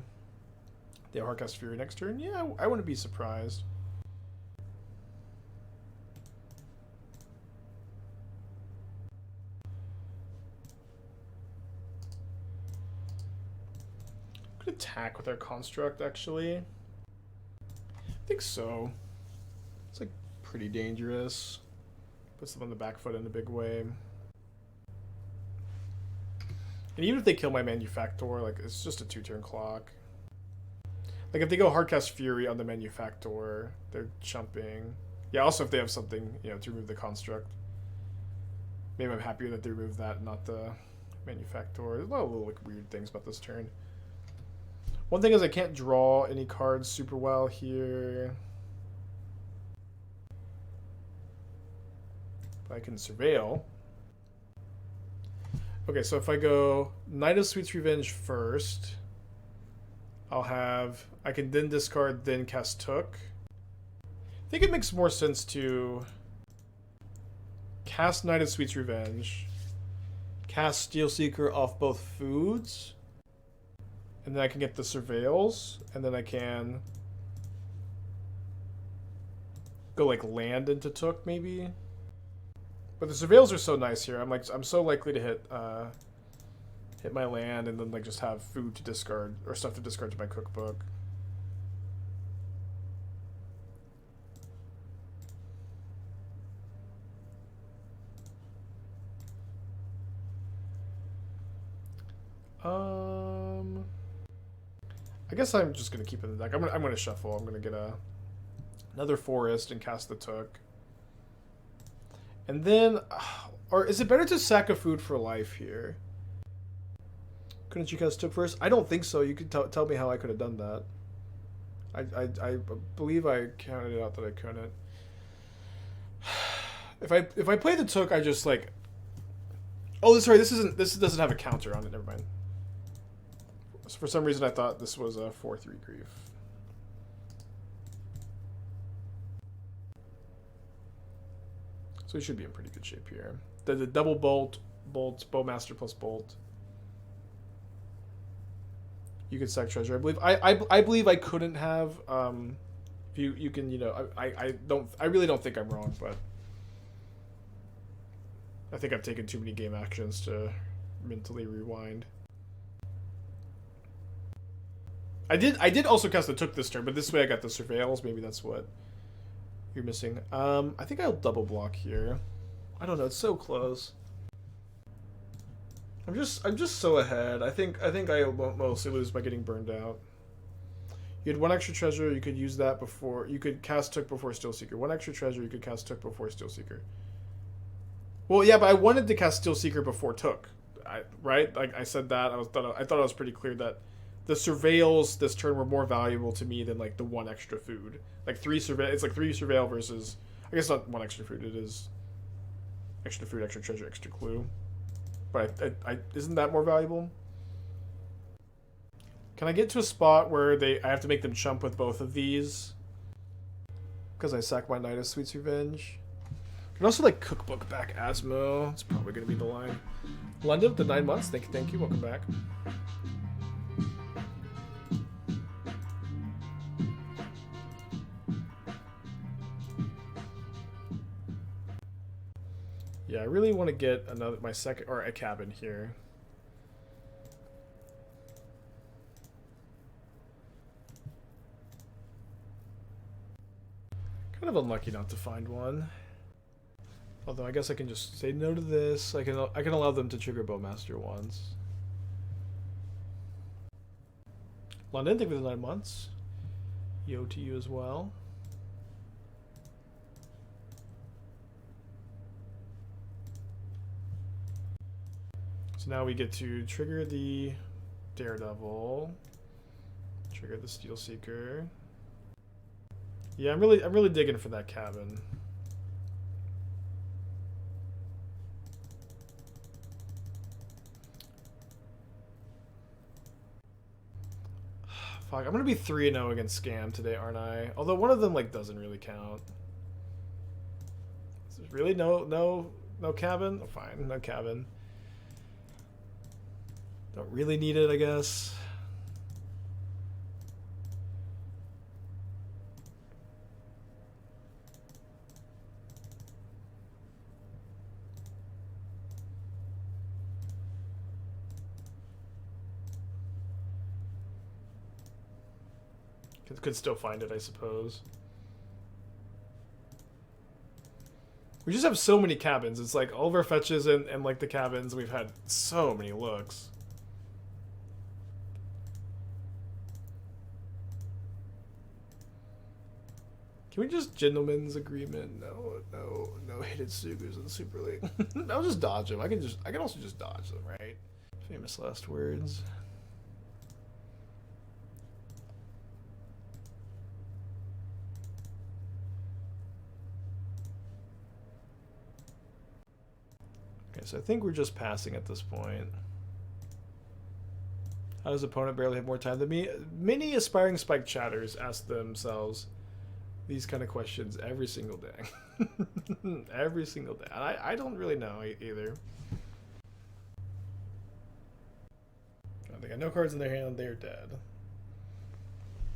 They have Hardcast Fury next turn? Yeah, I wouldn't be surprised. Could attack with our construct, actually. I think so. It's like pretty dangerous. Puts them on the back foot in a big way. And even if they kill my Manufactor, like, it's just a 2-turn clock. Like, if they go Hardcast Fury on the Manufactor, they're chumping. Yeah, also if they have something, you know, to remove the construct. Maybe I'm happier that they remove that, not the Manufactor. There's a lot of little, like, weird things about this turn. One thing is I can't draw any cards super well here. But I can Surveil. Okay, so if I go Knight of Sweet's Revenge first, I can then discard, then cast Took. I think it makes more sense to cast Knight of Sweet's Revenge, cast Steelseeker off both foods, and then I can get the Surveils, and then I can go like land into Took maybe. But the surveils are so nice here. I'm so likely to hit my land and then like just have food to discard or stuff to discard to my cookbook. I guess I'm just gonna keep it in the deck. I'm gonna shuffle. I'm gonna get another forest and cast the Took. And then, or is it better to sack a food for life here? Couldn't you cast Took first? I don't think so. You could tell me how I could have done that. I believe I counted it out that I couldn't. If I play the Took, I just like. Oh, sorry. This doesn't have a counter on it. Never mind. So for some reason, I thought this was a 4/3 grief. So we should be in pretty good shape here. The double bolt, Bowmaster plus bolt. You could sack treasure. I believe I couldn't have. You can, you know, I really don't think I'm wrong, but I think I've taken too many game actions to mentally rewind. I did also cast the Took this turn, but this way I got the surveils. Maybe that's what you're missing. I think I'll double block here. I don't know. It's so close. I'm just so ahead. I think I won't mostly lose by getting burned out. You had one extra treasure. You could use that before. You could cast Took before Steelseeker. One extra treasure. You could cast Took before Steelseeker. Well, yeah, but I wanted to cast Steelseeker before Took. Right? Like I said that. I thought I was pretty clear that the surveils this turn were more valuable to me than like the one extra food. Like three surveil. It's like 3 surveil versus. I guess not one extra food. It is extra food, extra treasure, extra clue. But isn't that more valuable? Can I get to a spot where I have to make them chump with both of these? Because I sack my Knight of Sweet's Revenge. I can also like cookbook back Asmo. It's probably going to be the line. London with the 9 months. Thank you. Welcome back. Yeah, I really want to get my second or a cabin here. Kind of unlucky not to find one. Although I guess I can just say no to this. I can allow them to trigger Bowmaster once. London, thank you for the 9 months. Yo to you as well. So now we get to trigger the Daredevil, trigger the Steelseeker. Yeah, I'm really digging for that cabin. Fuck, I'm gonna be 3-0 against Scam today, aren't I? Although one of them like doesn't really count. Really, no cabin? Oh, fine, no cabin. Don't really need it, I guess. Could still find it, I suppose. We just have so many cabins. It's like all of our fetches and like the cabins. We've had so many looks. Can we just gentleman's agreement? No hated Sugus in Super League. I'll just dodge them. I can also just dodge them, right? Famous last words. Okay, so I think we're just passing at this point. How does opponent barely have more time than me? Many aspiring spike chatters ask themselves these kind of questions every single day. Every single day. I don't really know either. They got no cards in their hand, they're dead.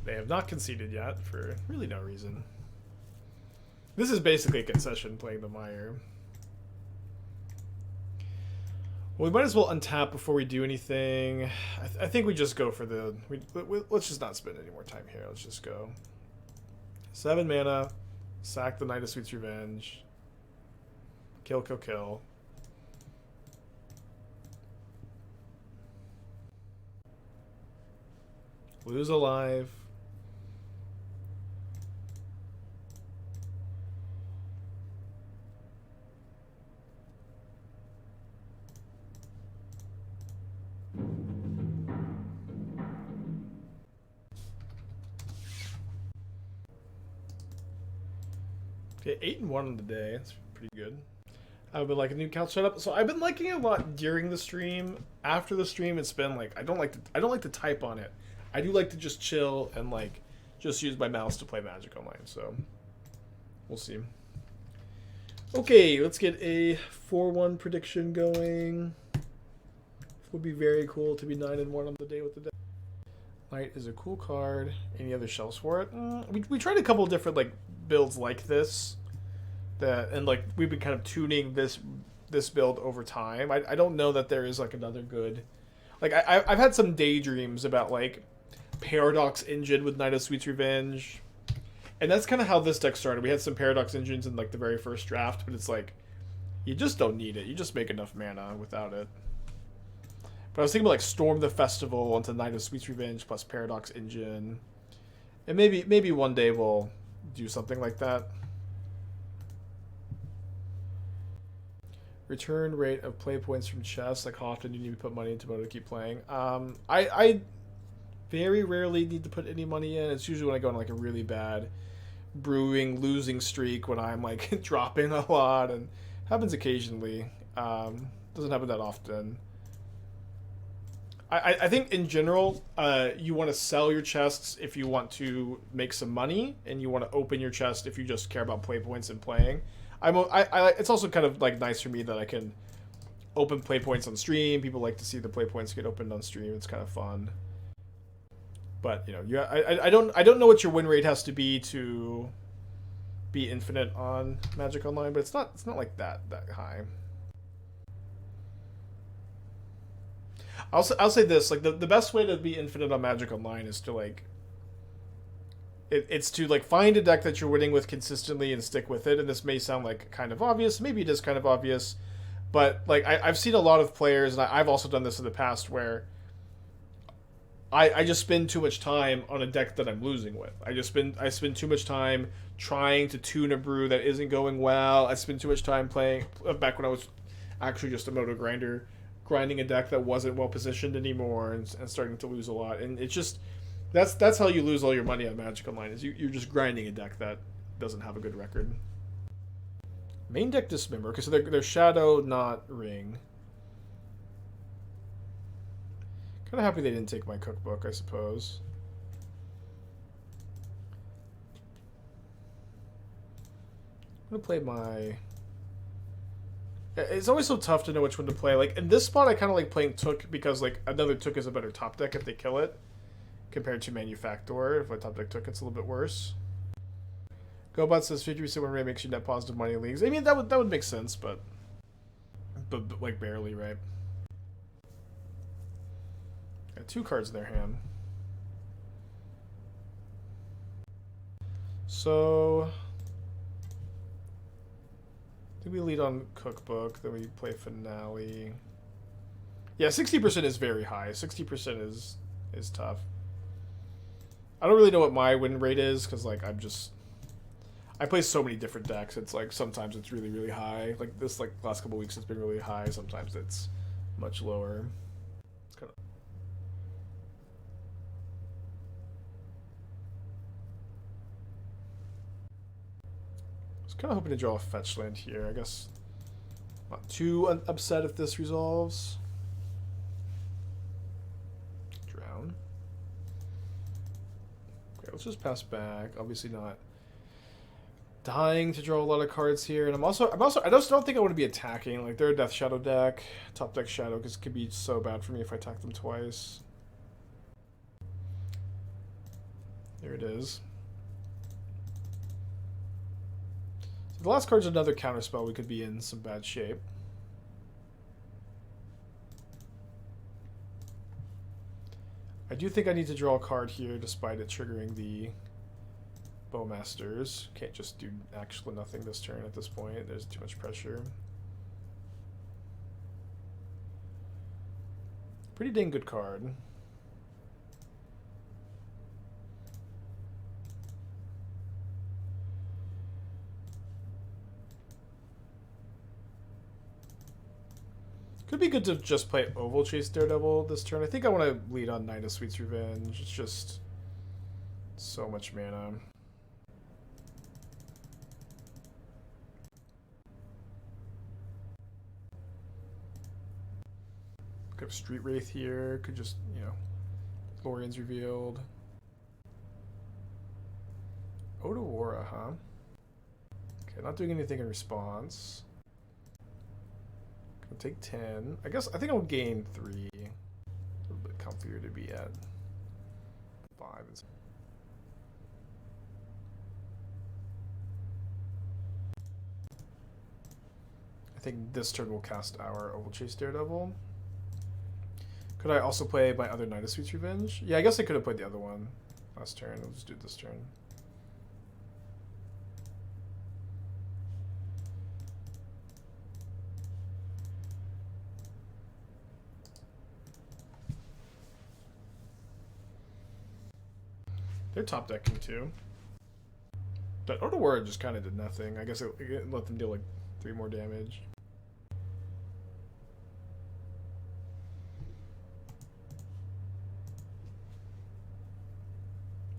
They have not conceded yet for really no reason. This is basically a concession playing the Mire. Well, we might as well untap before we do anything. I think we just go for the... let's just not spend any more time here. Let's just go. 7 mana. Sack the Knight of Sweet's Revenge. Kill, kill, kill. Lose alive. Okay, 8-1 on the day. That's pretty good. I've been liking the new couch setup. So I've been liking it a lot during the stream. After the stream, it's been like I don't like to type on it. I do like to just chill and like just use my mouse to play Magic Online. So we'll see. Okay, let's get a 4-1 prediction going. It would be very cool to be 9-1 on the day with the deck. Light is a cool card. Any other shells for it? We tried a couple of different like builds like this, and like we've been kind of tuning this build over time. I don't know that there is like another good. Like I've had some daydreams about like Paradox Engine with Knight of Sweet's Revenge, and that's kind of how this deck started. We had some Paradox Engines in like the very first draft, but it's like you just don't need it. You just make enough mana without it. But I was thinking about like Storm the Festival onto Knight of Sweet's Revenge plus Paradox Engine, and maybe one day we'll do something like that. Return rate of play points from chests. Like how often do you need to put money into order to keep playing? I very rarely need to put any money in. It's usually when I go on like a really bad brewing losing streak when I'm like dropping a lot, and happens occasionally. Doesn't happen that often. I think in general, you want to sell your chests if you want to make some money, and you want to open your chest if you just care about play points and playing. It's also kind of like nice for me that I can open play points on stream. People like to see the play points get opened on stream. It's kind of fun. But you know, I don't know what your win rate has to be infinite on Magic Online, but it's not like that high. I'll say this, like the best way to be infinite on Magic Online is to like it's to like find a deck that you're winning with consistently and stick with it. And this may sound like kind of obvious, maybe it is kind of obvious, but like I've seen a lot of players, and I've also done this in the past, where I just spend too much time on a deck that I'm losing with. I spend too much time trying to tune a brew that isn't going well. I spend too much time playing back when I was actually just a moto grinder, grinding a deck that wasn't well positioned anymore, and starting to lose a lot. And it's just that's how you lose all your money on Magic Online, is you're just grinding a deck that doesn't have a good record. Main deck Dismember. Okay, so they're Shadow, not Ring. Kind of happy they didn't take my cookbook, I suppose. I'm gonna play my... It's always so tough to know which one to play. Like, in this spot, I kind of like playing Took, because, like, another Took is a better top deck if they kill it, compared to Manufactor. If my top deck Took, it's a little bit worse. GoBot says 50% win rate makes you net positive money in leagues. I mean, that would make sense, but like, barely, right? Got 2 cards in their hand. So... I think we lead on Cookbook, then we play Finale. Yeah, 60% is very high. 60% is tough. I don't really know what my win rate is, because like I play so many different decks. It's like sometimes it's really, really high. Like this last couple weeks it's been really high. Sometimes it's much lower. It's kind of... Kind of hoping to draw a fetch land here. I guess not too upset if this resolves. Drown. Okay, let's just pass back. Obviously not dying to draw a lot of cards here, and I just don't think I want to be attacking. Like, they're a Death Shadow deck, top deck Shadow, because it could be so bad for me if I attack them twice. There it is. The last card's another counterspell. We could be in some bad shape. I do think I need to draw a card here despite it triggering the Bowmasters. Can't just do actually nothing this turn at this point. There's too much pressure. Pretty dang good card. Could be good to just play Ovalchase Daredevil this turn. I think I want to lead on Knight of Sweet's Revenge. It's just so much mana. Could have Street Wraith here. Could just, you know, Lorian's revealed. Odawara, huh? Okay, not doing anything in response. Gonna take 10. I think I'll gain 3. A little bit comfier to be at 5. I think this turn will cast our Ovalchase Daredevil. Could I also play my other Knight of Sweet's Revenge? Yeah, I guess I could have played the other one last turn. I'll just do it this turn. They're top decking too. But Odawara just kind of did nothing. I guess it let them deal like 3 more damage.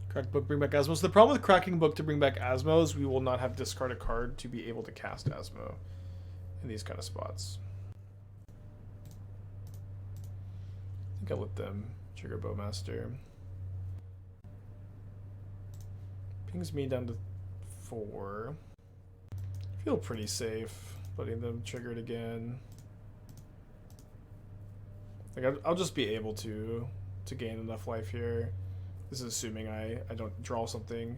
Cracked Book, bring back Asmo. So the problem with cracking Book to bring back Asmo is we will not have discard a card to be able to cast Asmo in these kind of spots. I think I'll let them trigger Bowmaster. Pings me down to 4. Feel pretty safe letting them trigger it again. Like I'll just be able to gain enough life here. This is assuming I don't draw something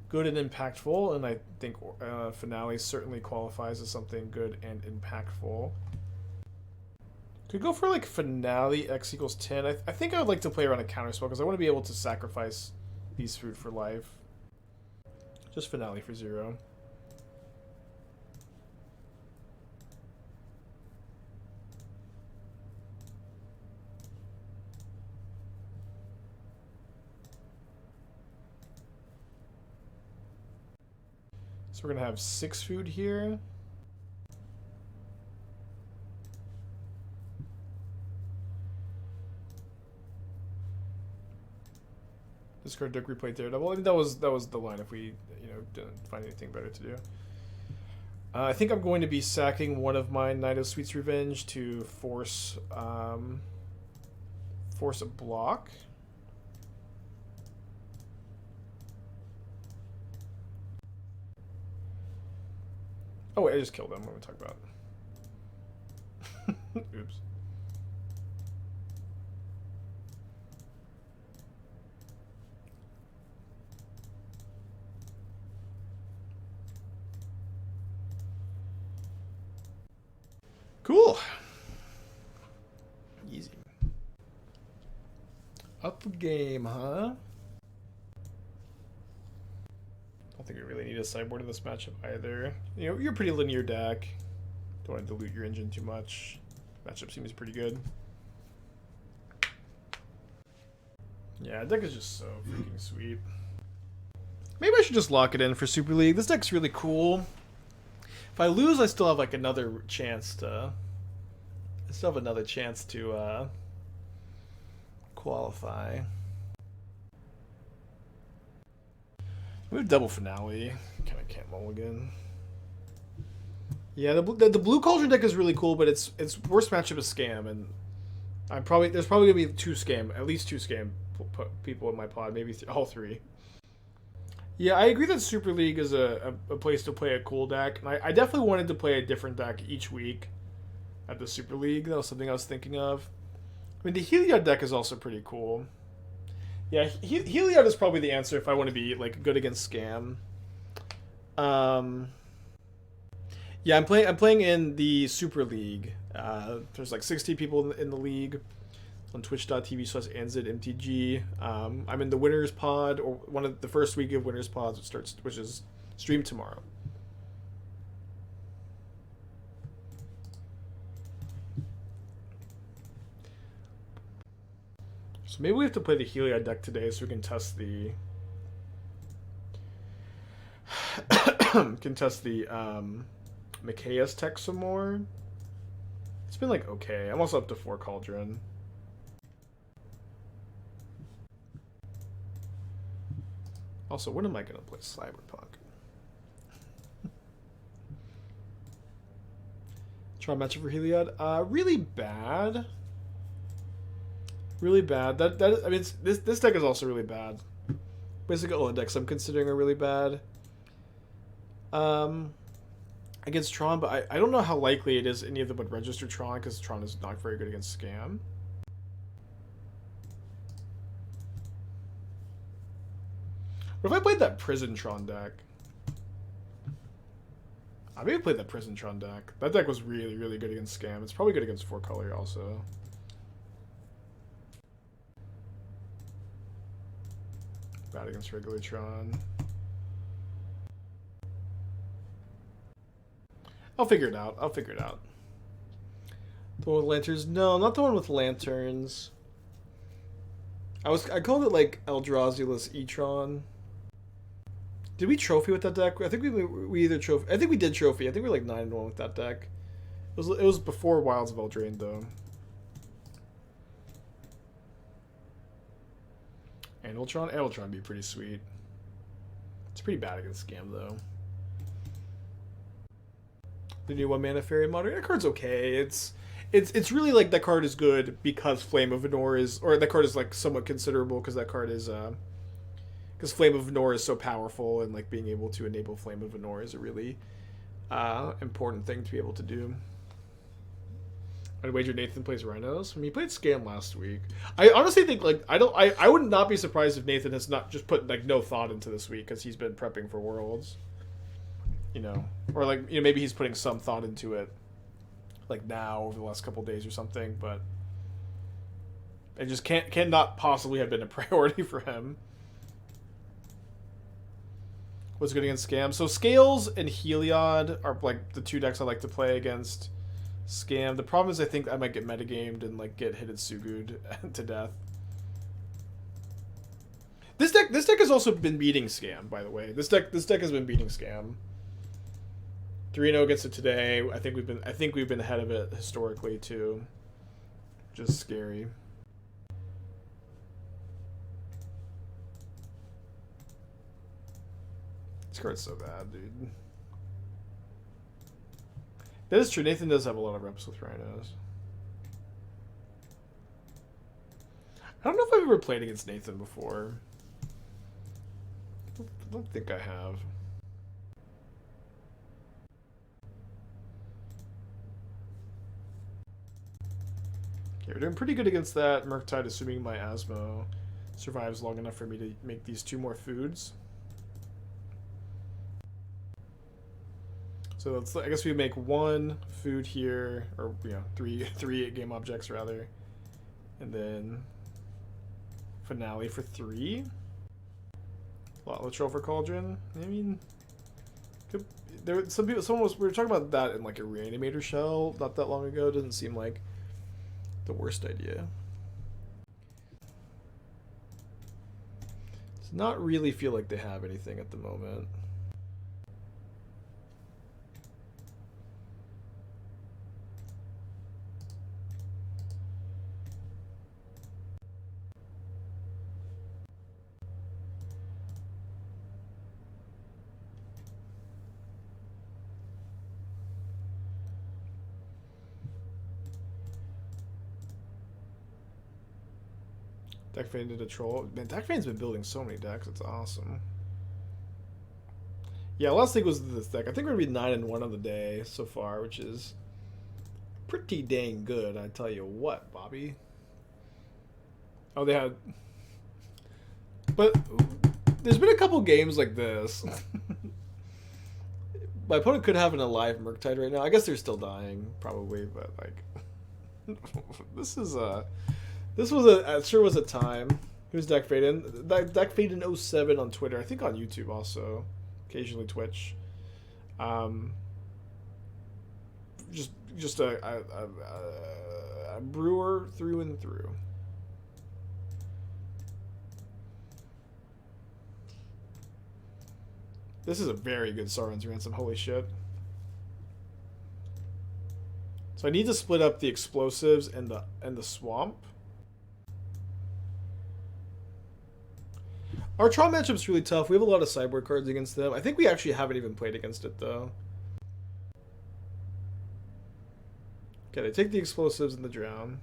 good and impactful, and I think Finale certainly qualifies as something good and impactful. Could go for like Finale X equals 10. I think I would like to play around a counterspell because I want to be able to sacrifice these food for life. Just Finale for 0. So we're going to have 6 food here. Discard Duck, replay Daredevil. I mean, that was the line if we, you know, didn't find anything better to do. I think I'm going to be sacking one of my Knight of Sweet's Revenge to force a block. Oh wait, I just killed them. What am I talking about? Oops. Cool. Easy. Up game, huh? I don't think we really need a sideboard in this matchup either. You know, you're a pretty linear deck. Don't want to dilute your engine too much. Matchup seems pretty good. Yeah, deck is just so freaking sweet. Maybe I should just lock it in for Super League. This deck's really cool. If I lose, I still have like another chance to. I still have another chance to qualify. We have double Finale. Kind of can't mulligan. Yeah, the blue Cauldron deck is really cool, but its worst matchup is Scam, and there's probably gonna be at least two Scam people in my pod, maybe all 3. Yeah, I agree that Super League is a place to play a cool deck. And I definitely wanted to play a different deck each week at the Super League. That was something I was thinking of. I mean, the Heliod deck is also pretty cool. Yeah, Heliod is probably the answer if I want to be like good against Scam. Yeah, I'm playing in the Super League. There's like 60 people in the league. on twitch.tv/ANZMTG. I'm in the Winners Pod, or one of the first week of Winners Pods, which is streamed tomorrow. So maybe we have to play the Heliod deck today so we can test the Mikaeus tech some more. It's been like okay. I'm also up to 4 Cauldron. Also, when am I gonna play Cyberpunk? Try matchup for Heliod. Really bad. Really bad. I mean, this deck is also really bad. Basically, all the decks I'm considering are really bad. Against Tron, but I don't know how likely it is any of them would register Tron, because Tron is not very good against Scam. What if I played that Prison Tron deck? I maybe played that Prison Tron deck. That deck was really, really good against Scam. It's probably good against 4-color also. Bad against regular Tron. I'll figure it out. I'll figure it out. The one with lanterns? No, not the one with lanterns. I called it like Eldraziulus E-Tron. Did we trophy with that deck? I think we either trophy. I think we did trophy. I think we were like 9-1 with that deck. It was before Wilds of Eldraine though. Anviltron? Anviltron would be pretty sweet. It's pretty bad against Scam though. The new 1-mana Fairy Modern. That card's okay. It's really like that card is good because Flame of Venor is, or that card is like somewhat considerable because that card is because Flame of Venor is so powerful, and like being able to enable Flame of Venor is a really important thing to be able to do. I'd wager Nathan plays Rhinos. I mean, he played Scam last week. I honestly think like I would not be surprised if Nathan has not just put like no thought into this week because he's been prepping for Worlds. You know, or like, you know, maybe he's putting some thought into it like now over the last couple days or something, but it just cannot possibly have been a priority for him. What's good against Scam? So Scales and Heliod are like the 2 decks I like to play against Scam. The problem is I think I might get metagamed and like get Hitsugud to death. This deck has also been beating Scam, by the way. This deck has been beating Scam. 3-0 against it today. I think we've been ahead of it historically too. Just scary. This card's so bad, dude. That is true. Nathan does have a lot of reps with Rhinos. I don't know if I've ever played against Nathan before. I don't think I have. Okay, we're doing pretty good against that Murktide, assuming my Asmo survives long enough for me to make these 2 more foods. So let's, I guess we make 1 food here, or you know, 3 game objects rather, and then Finale for 3. Lotla for Cauldron. I mean, there some people. We were talking about that in like a Reanimator shell not that long ago. It doesn't seem like the worst idea. Does not really feel like they have anything at the moment. Deckfan did a troll. Man, Deckfan's been building so many decks. It's awesome. Yeah, last thing was this deck. I think we're going to be 9-1 on the day so far, which is pretty dang good. I tell you what, Bobby. Oh, they had... But there's been a couple games like this. My opponent could have an alive Murktide right now. I guess they're still dying, probably, but like... This is This was it sure was a time. Who's Deck Faden? Deck Faden 07 on Twitter. I think on YouTube also. Occasionally Twitch. Just a brewer through and through. This is a very good Saren's Ransom. Holy shit. So I need to split up the explosives and the swamp. Our Tron matchup's really tough. We have a lot of sideboard cards against them. I think we actually haven't even played against it though. Okay, they take the explosives and the drown.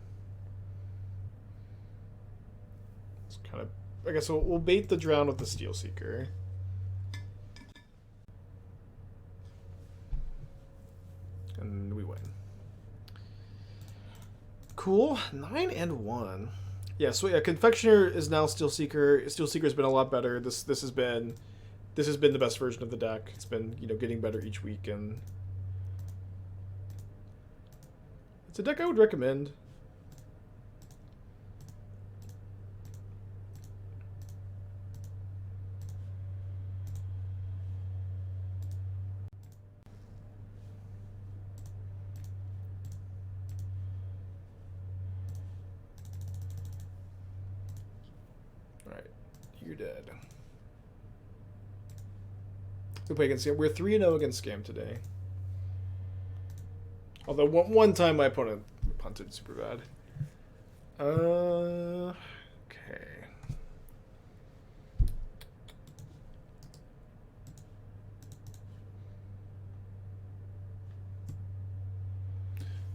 It's kind of, I guess we'll bait the drown with the Steelseeker. And we win. Cool. 9 and 1. Yeah, so yeah, Confectioner is now Steelseeker. Steelseeker's been a lot better. This has been the best version of the deck. It's been, you know, getting better each week, and it's a deck I would recommend. You're dead. We play against Scam. We're 3-0 against Scam today. Although one time my opponent punted super bad. Okay.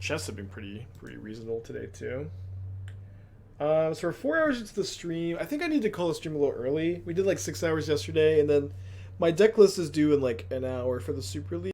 Chests have been pretty reasonable today too. So we're 4 hours into the stream. I think I need to call the stream a little early. We did like 6 hours yesterday, and then my deck list is due in like an hour for the Super League.